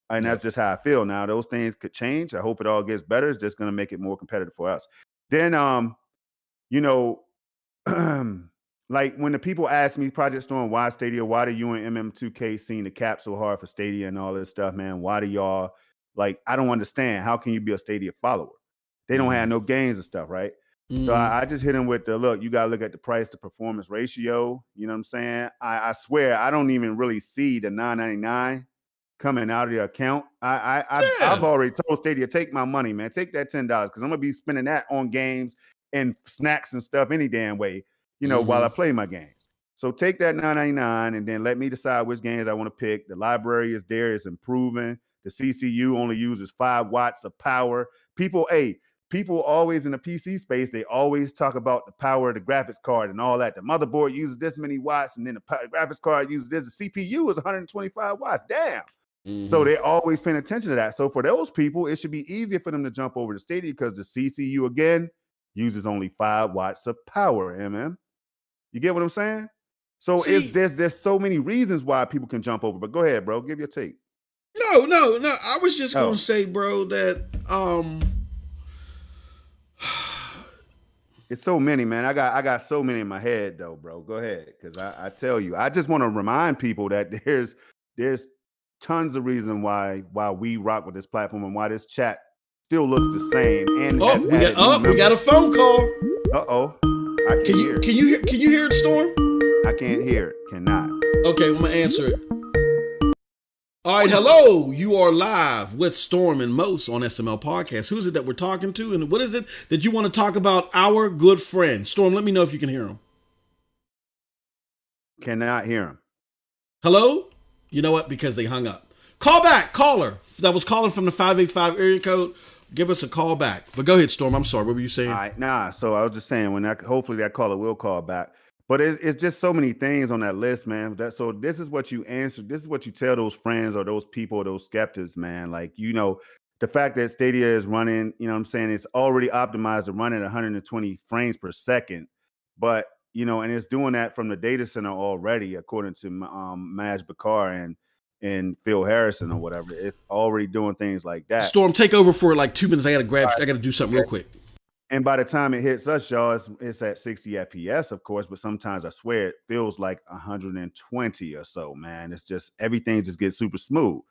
B: And that's just how I feel now. Those things could change. I hope it all gets better. It's just going to make it more competitive for us. Then, you know, like when the people ask me, Project Storm, why Stadia? Why do you and MM2K seem to cap so hard for Stadia and all this stuff, man? Why do y'all, like, I don't understand. How can you be a Stadia follower? They don't have no games and stuff, right? So I just hit him with the look, you got to look at the price to performance ratio. You know what I'm saying? I swear, I don't even really see the $9.99 coming out of your account. I've already told Stadia, take my money, man. Take that $10 because I'm going to be spending that on games and snacks and stuff any damn way, you know, while I play my games. So take that $9.99 and then let me decide which games I want to pick. The library is there. It's improving. The CCU only uses 5 watts of power. People always in the PC space, they always talk about the power of the graphics card and all that. The motherboard uses this many watts, and then the graphics card uses this. The CPU is 125 watts. Damn. So they're always paying attention to that. So for those people, it should be easier for them to jump over to Stadia because the CCU, again, uses only 5 watts of power, You get what I'm saying? So there's so many reasons why people can jump over. But go ahead, bro. Give your take.
A: No. I was just going to say, bro, that...
B: It's so many, man. I got so many in my head, though, bro. Go ahead, because I tell you, I just want to remind people that there's tons of reason why we rock with this platform and why this chat still looks the same. And
A: we got a phone call.
B: Can you
A: hear it, Storm?
B: I can't hear it. Cannot.
A: Okay, I'm gonna answer it. All right, hello. You are live with Storm and Mose on SML Podcast. Who's it that we're talking to, and what is it that you want to talk about? Our good friend Storm. Let me know if you can hear him.
B: Cannot hear him.
A: Hello. You know what? Because they hung up. Call back, caller. That was calling from the 585 area code. give us a call back. But go ahead, Storm. I'm sorry. What were you saying?
B: All right, nah. So I was just saying hopefully that caller will call back. But it's just so many things on that list, man. So this is what you answer. This is what you tell those friends or those people, or those skeptics, man. Like, the fact that Stadia is running, what I'm saying, it's already optimized to run at 120 frames per second. But, and it's doing that from the data center already, according to Maj Bakar and Phil Harrison or whatever. It's already doing things like that.
A: Storm, take over for like 2 minutes. I got to do something real quick.
B: And by the time it hits us, y'all, it's at 60 FPS, of course, but sometimes I swear it feels like 120 or so, man. It's just, everything just gets super smooth.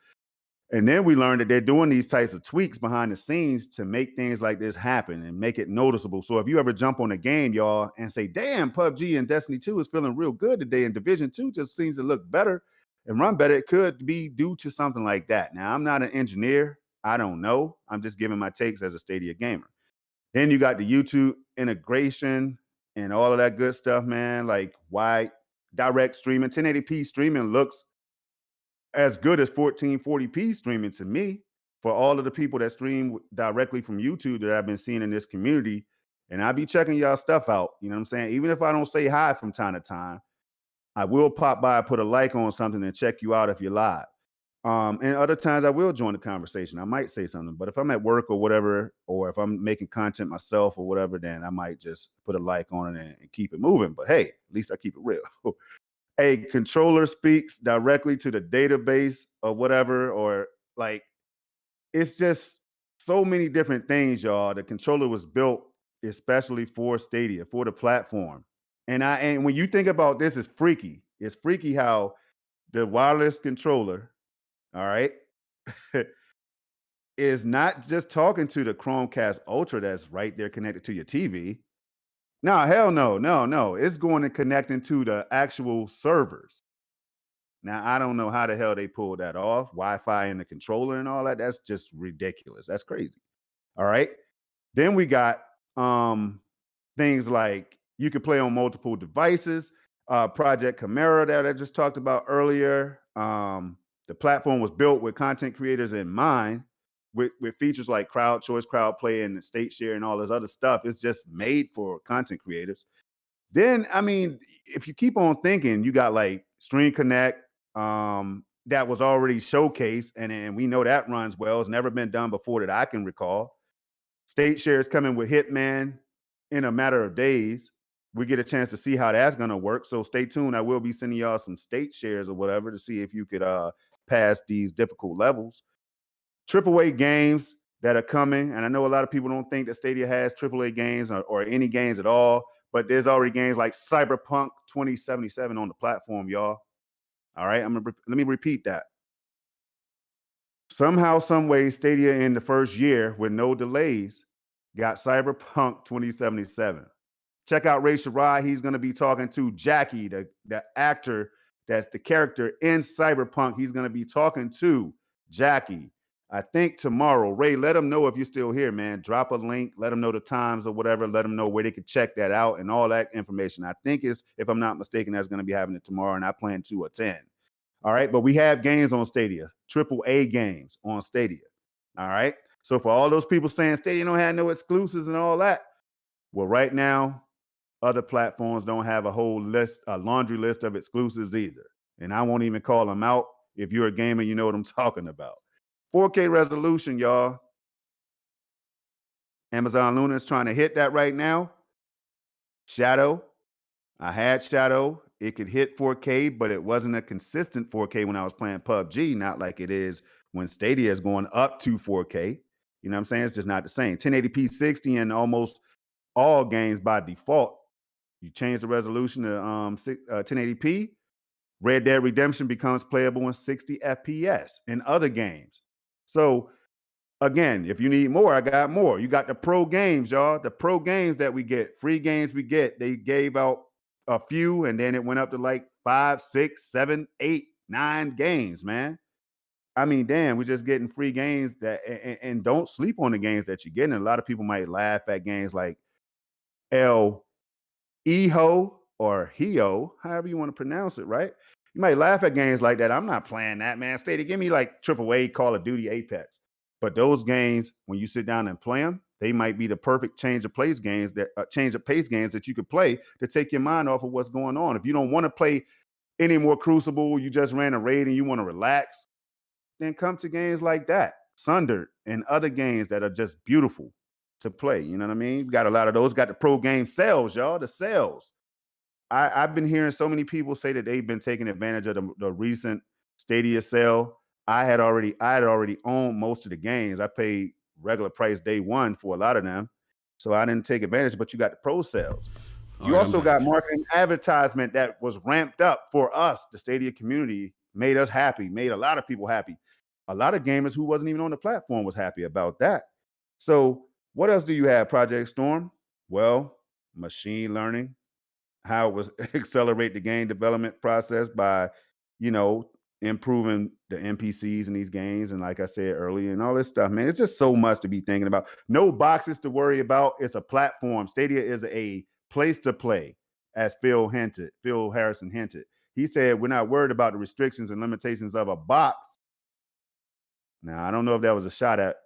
B: And then we learned that they're doing these types of tweaks behind the scenes to make things like this happen and make it noticeable. So if you ever jump on a game, y'all, and say, damn, PUBG and Destiny 2 is feeling real good today, and Division 2 just seems to look better and run better, it could be due to something like that. Now, I'm not an engineer. I don't know. I'm just giving my takes as a Stadia gamer. Then you got the YouTube integration and all of that good stuff, man. Like wide direct streaming, 1080p streaming looks as good as 1440p streaming to me for all of the people that stream directly from YouTube that I've been seeing in this community. And I be checking y'all stuff out. You know what I'm saying? Even if I don't say hi from time to time, I will pop by, put a like on something, and check you out if you're live. And other times I will join the conversation. I might say something, but if I'm at work or whatever, or if I'm making content myself or whatever, then I might just put a like on it and keep it moving. But hey, at least I keep it real. A controller speaks directly to the database or whatever, or like, it's just so many different things, y'all. The controller was built especially for Stadia, for the platform. And when you think about this, it's freaky. It's freaky how the wireless controller, all right, is not just talking to the Chromecast Ultra that's right there connected to your TV. No, hell no. It's going and connecting to the actual servers. Now, I don't know how the hell they pulled that off. Wi-Fi in the controller and all that. That's just ridiculous. That's crazy. All right. Then we got things like you could play on multiple devices. Project Chimera that I just talked about earlier. The platform was built with content creators in mind, with features like crowd choice, crowd play, and state share, and all this other stuff. It's just made for content creators. Then, I mean, if you keep on thinking, you got like Stream Connect, that was already showcased, and we know that runs well. It's never been done before that I can recall. State share is coming with Hitman in a matter of days. We get a chance to see how that's going to work. So stay tuned. I will be sending y'all some state shares or whatever to see if you could pass these difficult levels. AAA games that are coming. And I know a lot of people don't think that Stadia has AAA games or any games at all, but there's already games like Cyberpunk 2077 on the platform, y'all. All right, let me repeat that. Somehow, some way, Stadia in the first year with no delays got Cyberpunk 2077. Check out Ray Shirai. He's going to be talking to Jackie, the actor that's the character in Cyberpunk. He's going to be talking to Jackie, I think tomorrow. Ray, let them know if you're still here, man. Drop a link. Let them know the times or whatever. Let them know where they can check that out and all that information. I think if I'm not mistaken, that's going to be happening tomorrow, and I plan to attend. All right, but we have games on Stadia, AAA games on Stadia. All right, so for all those people saying Stadia don't have no exclusives and all that, well, right now, other platforms don't have a whole list, a laundry list of exclusives either. And I won't even call them out. If you're a gamer, you know what I'm talking about. 4K resolution, y'all. Amazon Luna is trying to hit that right now. Shadow. I had Shadow. It could hit 4K, but it wasn't a consistent 4K when I was playing PUBG, not like it is when Stadia is going up to 4K. You know what I'm saying? It's just not the same. 1080p 60 in almost all games by default. You change the resolution to 1080p, Red Dead Redemption becomes playable in 60 FPS in other games. So again, if you need more, I got more. You got the pro games, y'all. The pro games that we get, free games we get. They gave out a few, and then it went up to like 5, 6, 7, 8, 9 games, man. I mean, damn, we're just getting free games that, and don't sleep on the games that you're getting. A lot of people might laugh at games like El Eho or Hio, however you want to pronounce it, right? You might laugh at games like that. I'm not playing that, man. Stadia, give me like AAA Call of Duty Apex. But those games, when you sit down and play them, they might be the perfect change of pace games that you could play to take your mind off of what's going on. If you don't want to play any more Crucible, you just ran a raid and you want to relax, then come to games like that, Sundered, and other games that are just beautiful to play. You know what I mean? We got a lot of those. Got the pro game sales, y'all. The sales. I've been hearing so many people say that they've been taking advantage of the recent Stadia sale. I had already owned most of the games. I paid regular price day one for a lot of them, so I didn't take advantage. But you got the pro sales. You also got marketing advertisement that was ramped up for us. The Stadia community made us happy, made a lot of people happy. A lot of gamers who wasn't even on the platform was happy about that. So what else do you have, Project Storm? Well, machine learning, how it was accelerate the game development process by, you know, improving the NPCs in these games. And like I said earlier, and all this stuff, man, it's just so much to be thinking about. No boxes to worry about. It's a platform. Stadia is a place to play, as Phil Harrison hinted. He said, we're not worried about the restrictions and limitations of a box. Now, I don't know if that was a shot at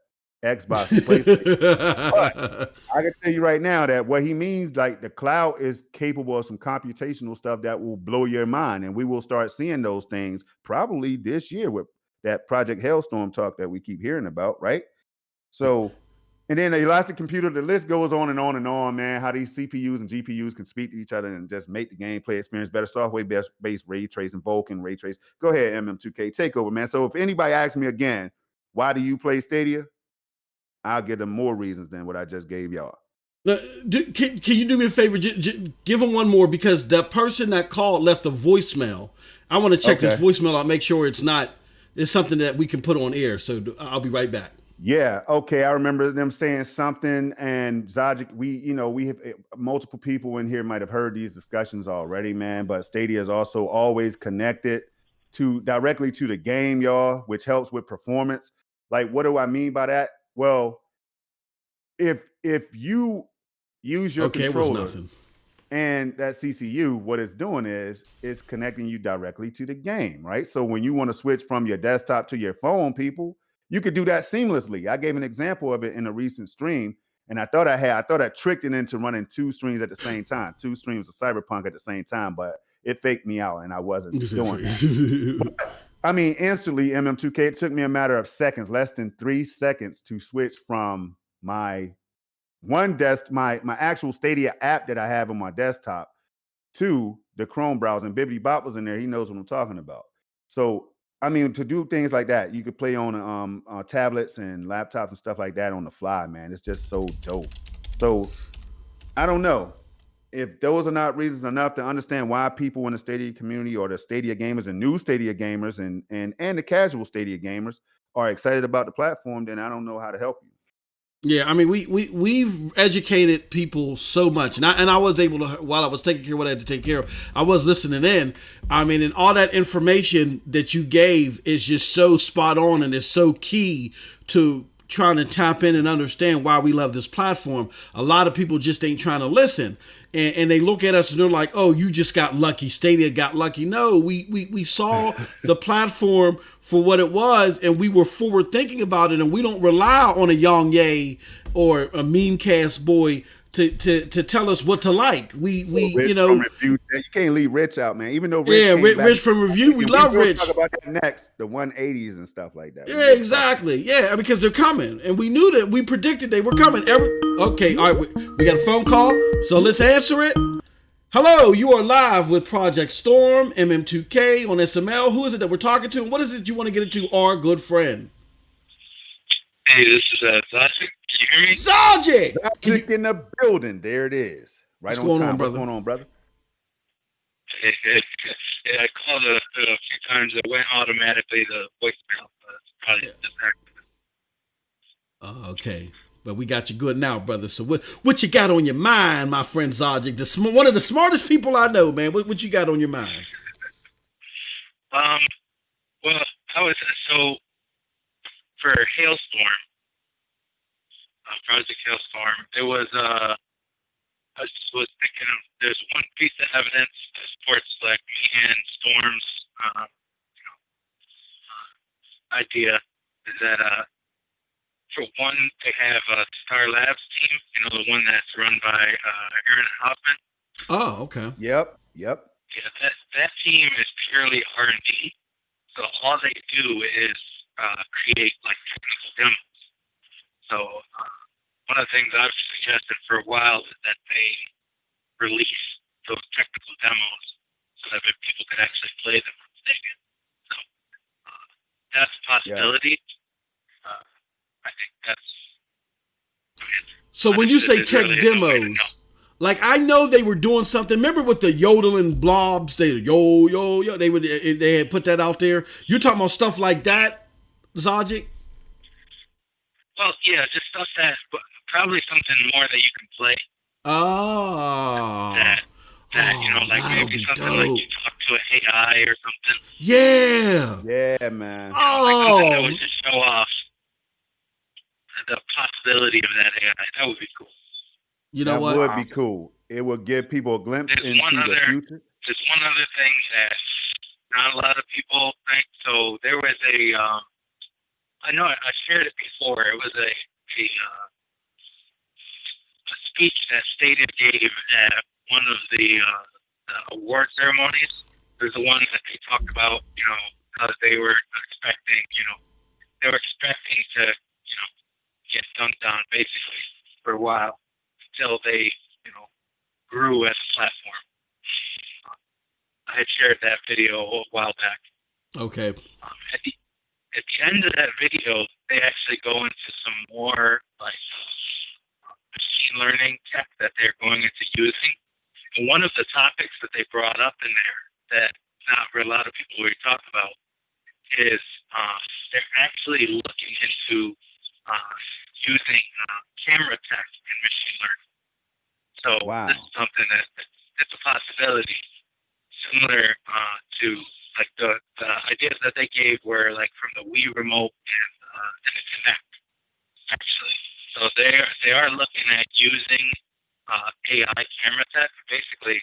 B: Xbox and PlayStation, but I can tell you right now that what he means, like the cloud is capable of some computational stuff that will blow your mind. And we will start seeing those things probably this year with that Project Hailstorm talk that we keep hearing about, right? So, and then the elastic computer, the list goes on and on and on, man, how these CPUs and GPUs can speak to each other and just make the gameplay experience better. Software-based ray tracing, Vulkan, ray trace. Go ahead, MM2K, take over, man. So if anybody asks me again, why do you play Stadia? I'll give them more reasons than what I just gave y'all.
A: Can you do me a favor? Give them one more, because the person that called left a voicemail. I want to check this voicemail out, make sure it's something that we can put on air. So I'll be right back.
B: Yeah. Okay. I remember them saying something, and Zajic, we have multiple people in here might have heard these discussions already, man. But Stadia is also always connected directly to the game, y'all, which helps with performance. Like, what do I mean by that? Well, if you use your controller and that CCU, what it's doing is it's connecting you directly to the game, right? So when you want to switch from your desktop to your phone, people, you could do that seamlessly. I gave an example of it in a recent stream, and I thought I tricked it into running two streams at the same time, two streams of Cyberpunk at the same time, but it faked me out and I wasn't doing that. But, I mean, instantly, MM2K, it took me a matter of seconds, less than 3 seconds, to switch from my actual Stadia app that I have on my desktop to the Chrome browser. And Bibbidi Bop was in there. He knows what I'm talking about. So, I mean, to do things like that, you could play on tablets and laptops and stuff like that on the fly, man. It's just so dope. So, I don't know if those are not reasons enough to understand why people in the Stadia community, or the Stadia gamers and new Stadia gamers and the casual Stadia gamers, are excited about the platform. Then I don't know how to help you.
A: Yeah, I mean, we've educated people so much, and I was able to, while I was taking care of what I had to take care of, I was listening in. I mean, and all that information that you gave is just so spot on, and is so key to trying to tap in and understand why we love this platform. A lot of people just ain't trying to listen, and they look at us and they're like, "Oh, you just got lucky. Stadia got lucky." No, we saw the platform for what it was, and we were forward thinking about it, and we don't rely on a Yang Ye or a Memecast boy to tell us what to like. We
B: you can't leave Rich out, man. Even though
A: Rich from Review, we love Rich.
B: Talk about that next, the 180s and stuff like that.
A: Yeah, exactly. Yeah, because they're coming, and we knew that. We predicted they were coming. Okay, all right. We got a phone call, so let's answer it. Hello, you are live with Project Storm, MM2K on SML. Who is it that we're talking to, and what is it you want to get into, our good friend?
C: Hey, this is Dosage. Can you hear me?
B: Dosage in the building. There it is.
A: What's going on, brother?
B: What's going on, brother?
C: Yeah, I called a few times. It went automatically to voicemail. Probably just accident.
A: Okay. But we got you good now, brother. So what you got on your mind, my friend Zajic? One of the smartest people I know, man. What you got on your mind?
C: Well, for Hailstorm, Project Hailstorm, it was I just was thinking of, there's one piece of evidence that supports like me and Storm's idea, is that for one, they have a Star Labs team, the one that's run by Aaron Hoffman.
A: Oh, okay.
B: Yep.
C: Yeah, that team is purely R&D. So all they do is create like technical demos. So one of the things I've suggested for a while is that they release those technical demos so that people could actually play them on Stadia. So that's a possibility. I think that's.
A: So when you say tech
C: really
A: demos, like I know they were doing something. Remember with the yodeling blobs? They yo yo yo. They had put that out there. You talking about stuff like that, Zajic?
C: Well, yeah, just stuff that probably something more that you can play.
A: Oh.
C: That like maybe something
A: dope.
C: like you talk to an AI or something.
A: Yeah.
B: Yeah, man.
C: Like something that would just show off the possibility of that AI. That would be cool.
A: You know what?
B: That would be cool. It would give people a glimpse into the future.
C: There's one other thing that not a lot of people think. So there was I know I shared it before. It was a speech that Stadia gave at one of the award ceremonies. There's the one that they talked about, how they were expecting, they were expecting to, get dunked on basically for a while until they, grew as a platform. I had shared that video a while back.
A: Okay.
C: At the end of that video, they actually go into some more like machine learning tech that they're going into using. And one of the topics that they brought up in there that not a lot of people really talk about is they're actually looking into using camera tech in machine learning. So This is something it's a possibility, similar to like the ideas that they gave were like from the Wii remote and the Kinect, actually. So they are looking at using AI camera tech. Basically,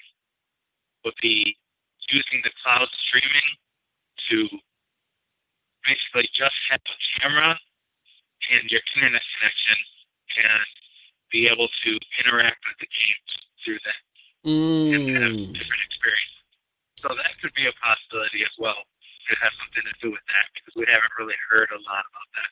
C: would be using the cloud streaming to basically just have a camera and your internet connection and be able to interact with the games through that and have different experiences. So that could be a possibility as well. It has something to do with that because we haven't really heard a lot about that.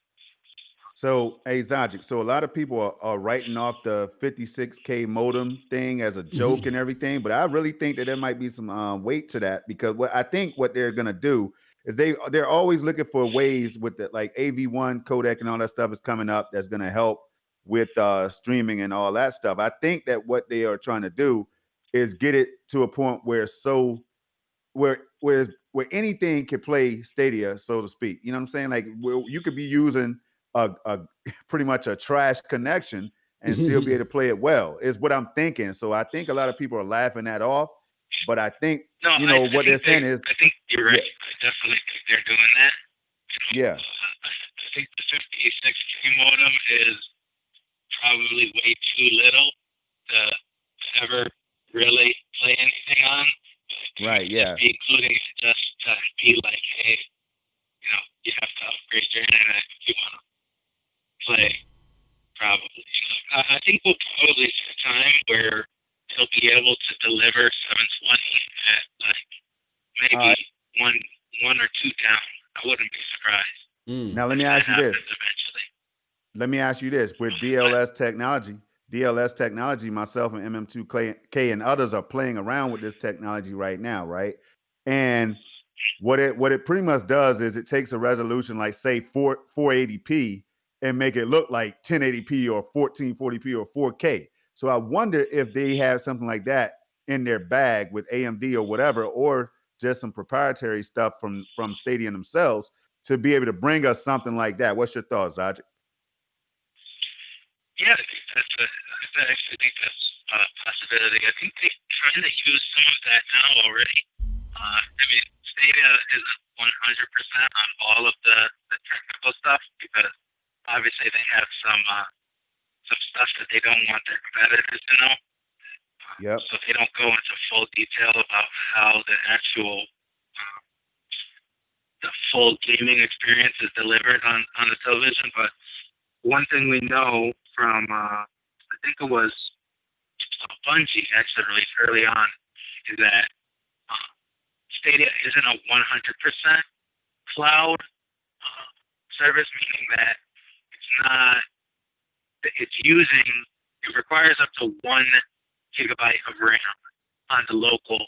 B: So, hey, Zajic, so a lot of people are writing off the 56K modem thing as a joke and everything, but I really think that there might be some weight to that because what they're going to do is they're always looking for ways with the like AV1 codec and all that stuff is coming up that's going to help with streaming and all that stuff. I think that what they are trying to do is get it to a point where where anything can play Stadia, so to speak. You know what I'm saying? Like where you could be using a pretty much a trash connection and still be able to play it well is what I'm thinking. So I think a lot of people are laughing that off, but I think what they're saying is
C: I think you're right. I definitely think they're doing that.
B: Yeah.
C: I think the 56K modem is probably way too little to ever really play anything on.
B: Right, yeah.
C: Including it just to be like, hey, you have to upgrade your internet if you want to play, probably. I think we'll probably see a time where he'll be able to deliver 720 at like maybe one or two down. I wouldn't be surprised.
B: Now let me ask you this.
C: Eventually.
B: Let me ask you this. With DLS technology, myself and MM2K and others are playing around with this technology right now, right? And what it pretty much does is it takes a resolution like say 480p and make it look like 1080p or 1440p or 4K. So I wonder if they have something like that in their bag with AMD or whatever, or just some proprietary stuff from Stadia themselves to be able to bring us something like that. What's your thoughts, Zajic?
C: Yeah, I actually think that's a possibility. I think they kind of use some of that now already. I mean, Stadia isn't 100% on all of the technical stuff because obviously they have some stuff that they don't want their competitors to know.
B: Yep.
C: So they don't go into full detail about how the actual the full gaming experience is delivered on the television, but one thing we know from, I think it was Bungie actually released early on, is that Stadia isn't a 100% cloud service, meaning that it requires up to 1 gigabyte of RAM on the local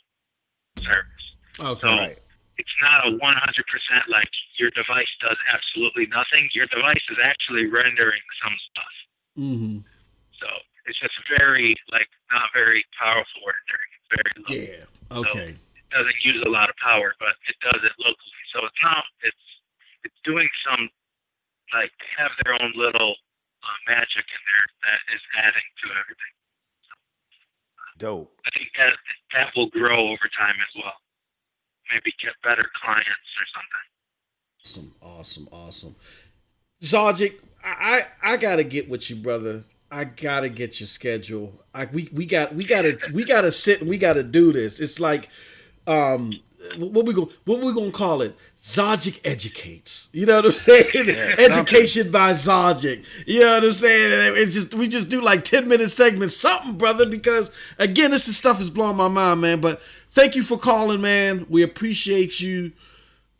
C: service.
A: Okay.
C: So
B: Right.
C: it's not a 100% like your device does absolutely nothing. Your device is actually rendering some stuff.
A: Mm-hmm.
C: So it's just very, not very powerful rendering. It's very low.
A: Yeah. Okay.
C: So it doesn't use a lot of power, but it does it locally. So it's doing some, they have their own little magic in there that is adding to everything.
B: Dope.
C: I think that will grow over time as well. Maybe get better clients or something.
A: Awesome. Zajic, I gotta get with you, brother. I gotta get your schedule. We gotta sit and we gotta do this. It's like, what we gonna call it? Zajic educates. You know what I'm saying?
B: Yeah,
A: Education by Zajic. You know what I'm saying? We just do like 10-minute segments, something, brother. Because again, this stuff is blowing my mind, man. But thank you for calling, man. We appreciate you.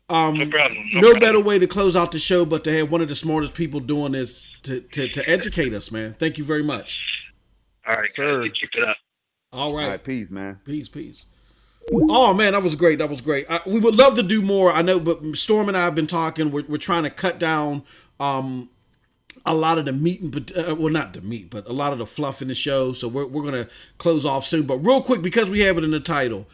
C: No problem.
A: No better way to close out the show but to have one of the smartest people doing this to educate us, man. Thank you very much.
C: All right,
B: sir.
C: guys, keep it up.
A: All right.
B: All right, peace, man.
A: Peace. Oh man, that was great. We would love to do more. I know, but Storm and I have been talking. We're trying to cut down a lot of the meat and not the meat, but a lot of the fluff in the show. So we're gonna close off soon. But real quick, because we have it in the title,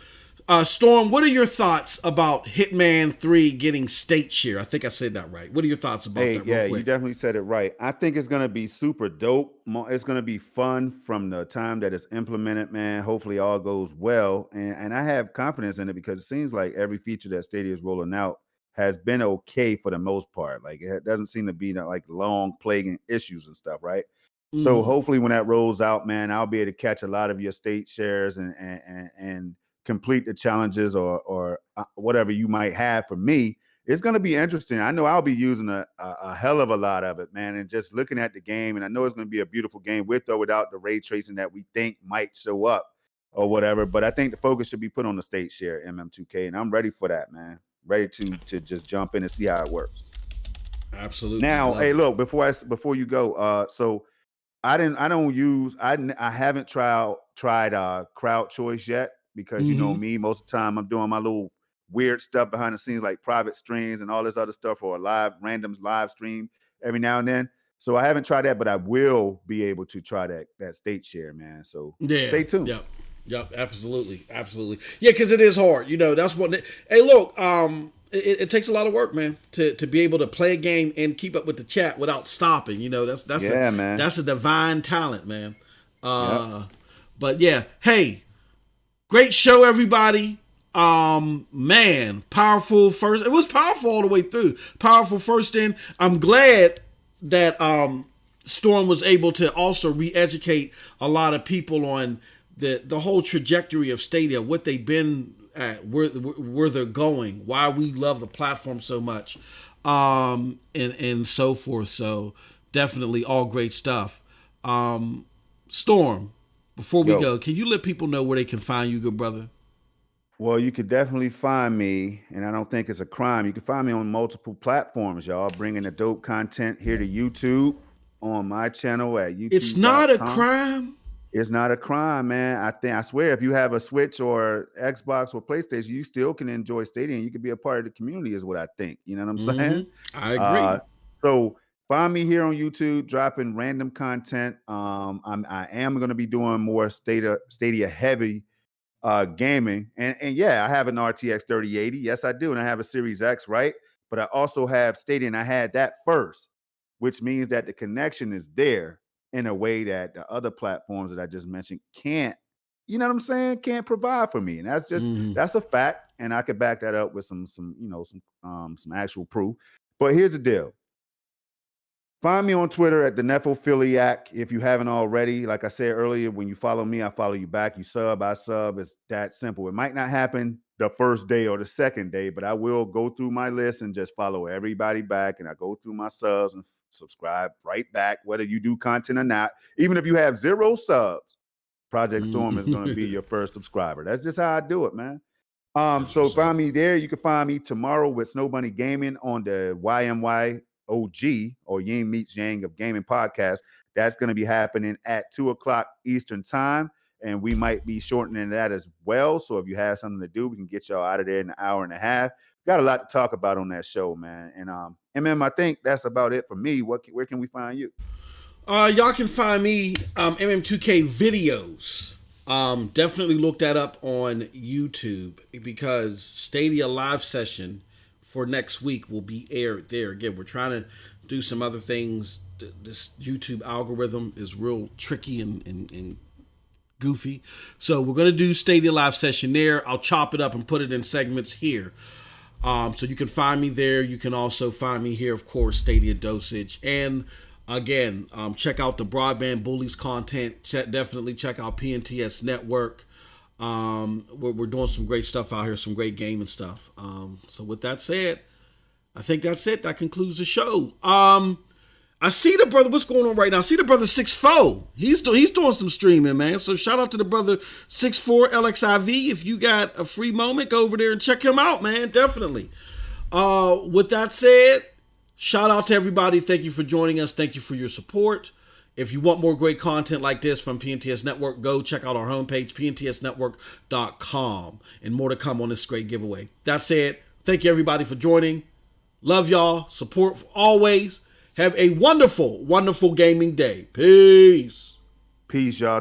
A: Storm, what are your thoughts about Hitman 3 getting state share? I think I said that right. What are your thoughts about that?
B: Yeah,
A: real quick?
B: you definitely said it right. I think it's gonna be super dope. It's gonna be fun from the time that it's implemented, man. Hopefully all goes well. And I have confidence in it because it seems like every feature that Stadia is rolling out has been okay for the most part. Like it doesn't seem to be like long plaguing issues and stuff, right? So hopefully when that rolls out, man, I'll be able to catch a lot of your state shares and complete the challenges or whatever you might have for me. It's going to be interesting. I know I'll be using a hell of a lot of it, man, and just looking at the game. And I know it's going to be a beautiful game with or without the ray tracing that we think might show up or whatever. But I think the focus should be put on the state share MM2K, and I'm ready for that, man. Ready to just jump in and see how it works.
A: Absolutely.
B: Now, hey, look, before you go, so I haven't tried crowd choice yet because you know me, most of the time I'm doing my little weird stuff behind the scenes like private streams and all this other stuff or random live stream every now and then. So I haven't tried that, but I will be able to try that state share, man. So stay tuned.
A: Yep, absolutely. Yeah, because it is hard. You know, that's what. Hey, look, it takes a lot of work, man, to be able to play a game and keep up with the chat without stopping. You know, that's
B: man.
A: That's a divine talent, man. But yeah, hey, great show, everybody. Man, powerful first. It was powerful all the way through. Powerful first in. I'm glad that Storm was able to also re-educate a lot of people on the whole trajectory of Stadia, what they've been at, where they're going, why we love the platform so much, and so forth. So definitely all great stuff. Storm, before we go, can you let people know where they can find you, good brother?
B: Well, you could definitely find me, and I don't think it's a crime. You can find me on multiple platforms, y'all. Bringing the dope content here to YouTube on my channel at YouTube.
A: It's not a crime.
B: It's not a crime, man. I swear, if you have a Switch or Xbox or PlayStation, you still can enjoy Stadia and you can be a part of the community, is what I think. You know what I'm saying?
A: I agree.
B: So find me here on YouTube, dropping random content. I am going to be doing more Stadia heavy gaming. And yeah, I have an RTX 3080. Yes, I do. And I have a Series X, right? But I also have Stadia, and I had that first, which means that the connection is there in a way that the other platforms that I just mentioned can't, you know what I'm saying, can't provide for me. And that's just that's a fact. And I could back that up with some actual proof. But here's the deal. Find me on Twitter at the Nephophiliac if you haven't already. Like I said earlier, when you follow me, I follow you back. You sub, I sub. It's that simple. It might not happen the first day or the second day, but I will go through my list and just follow everybody back. And I go through my subs and subscribe right back, whether you do content or not. Even if you have 0 subs, Project Storm is going to be your first subscriber. That's just how I do it, man. So find me there. You can find me tomorrow with Snow Bunny Gaming on the YMYOG or Ying Meets Yang of Gaming podcast. That's going to be happening at 2:00 Eastern time. And we might be shortening that as well. So if you have something to do, we can get y'all out of there in an hour and a half. Got a lot to talk about on that show, man. And MM, I think that's about it for me. Where can we find you?
A: Y'all can find me MM2K videos. Definitely look that up on YouTube because Stadia live session for next week will be aired there. Again, we're trying to do some other things. This YouTube algorithm is real tricky and goofy. So we're going to do Stadia live session there. I'll chop it up and put it in segments here. So you can find me there. You can also find me here, of course, Stadia Dosage. And again, check out the Broadband Bullies content. Definitely check out PNTS Network. We're doing some great stuff out here, some great gaming stuff. So with that said, I think that's it. That concludes the show. I see the brother. What's going on right now? I see the brother 6'4". He's doing some streaming, man. So shout out to the brother 6'4" LXIV. If you got a free moment, go over there and check him out, man. Definitely. With that said, shout out to everybody. Thank you for joining us. Thank you for your support. If you want more great content like this from PNTS Network, go check out our homepage, pntsnetwork.com, and more to come on this great giveaway. That said, thank you everybody for joining. Love y'all. Support always. Have a wonderful, wonderful gaming day. Peace.
B: Peace, y'all.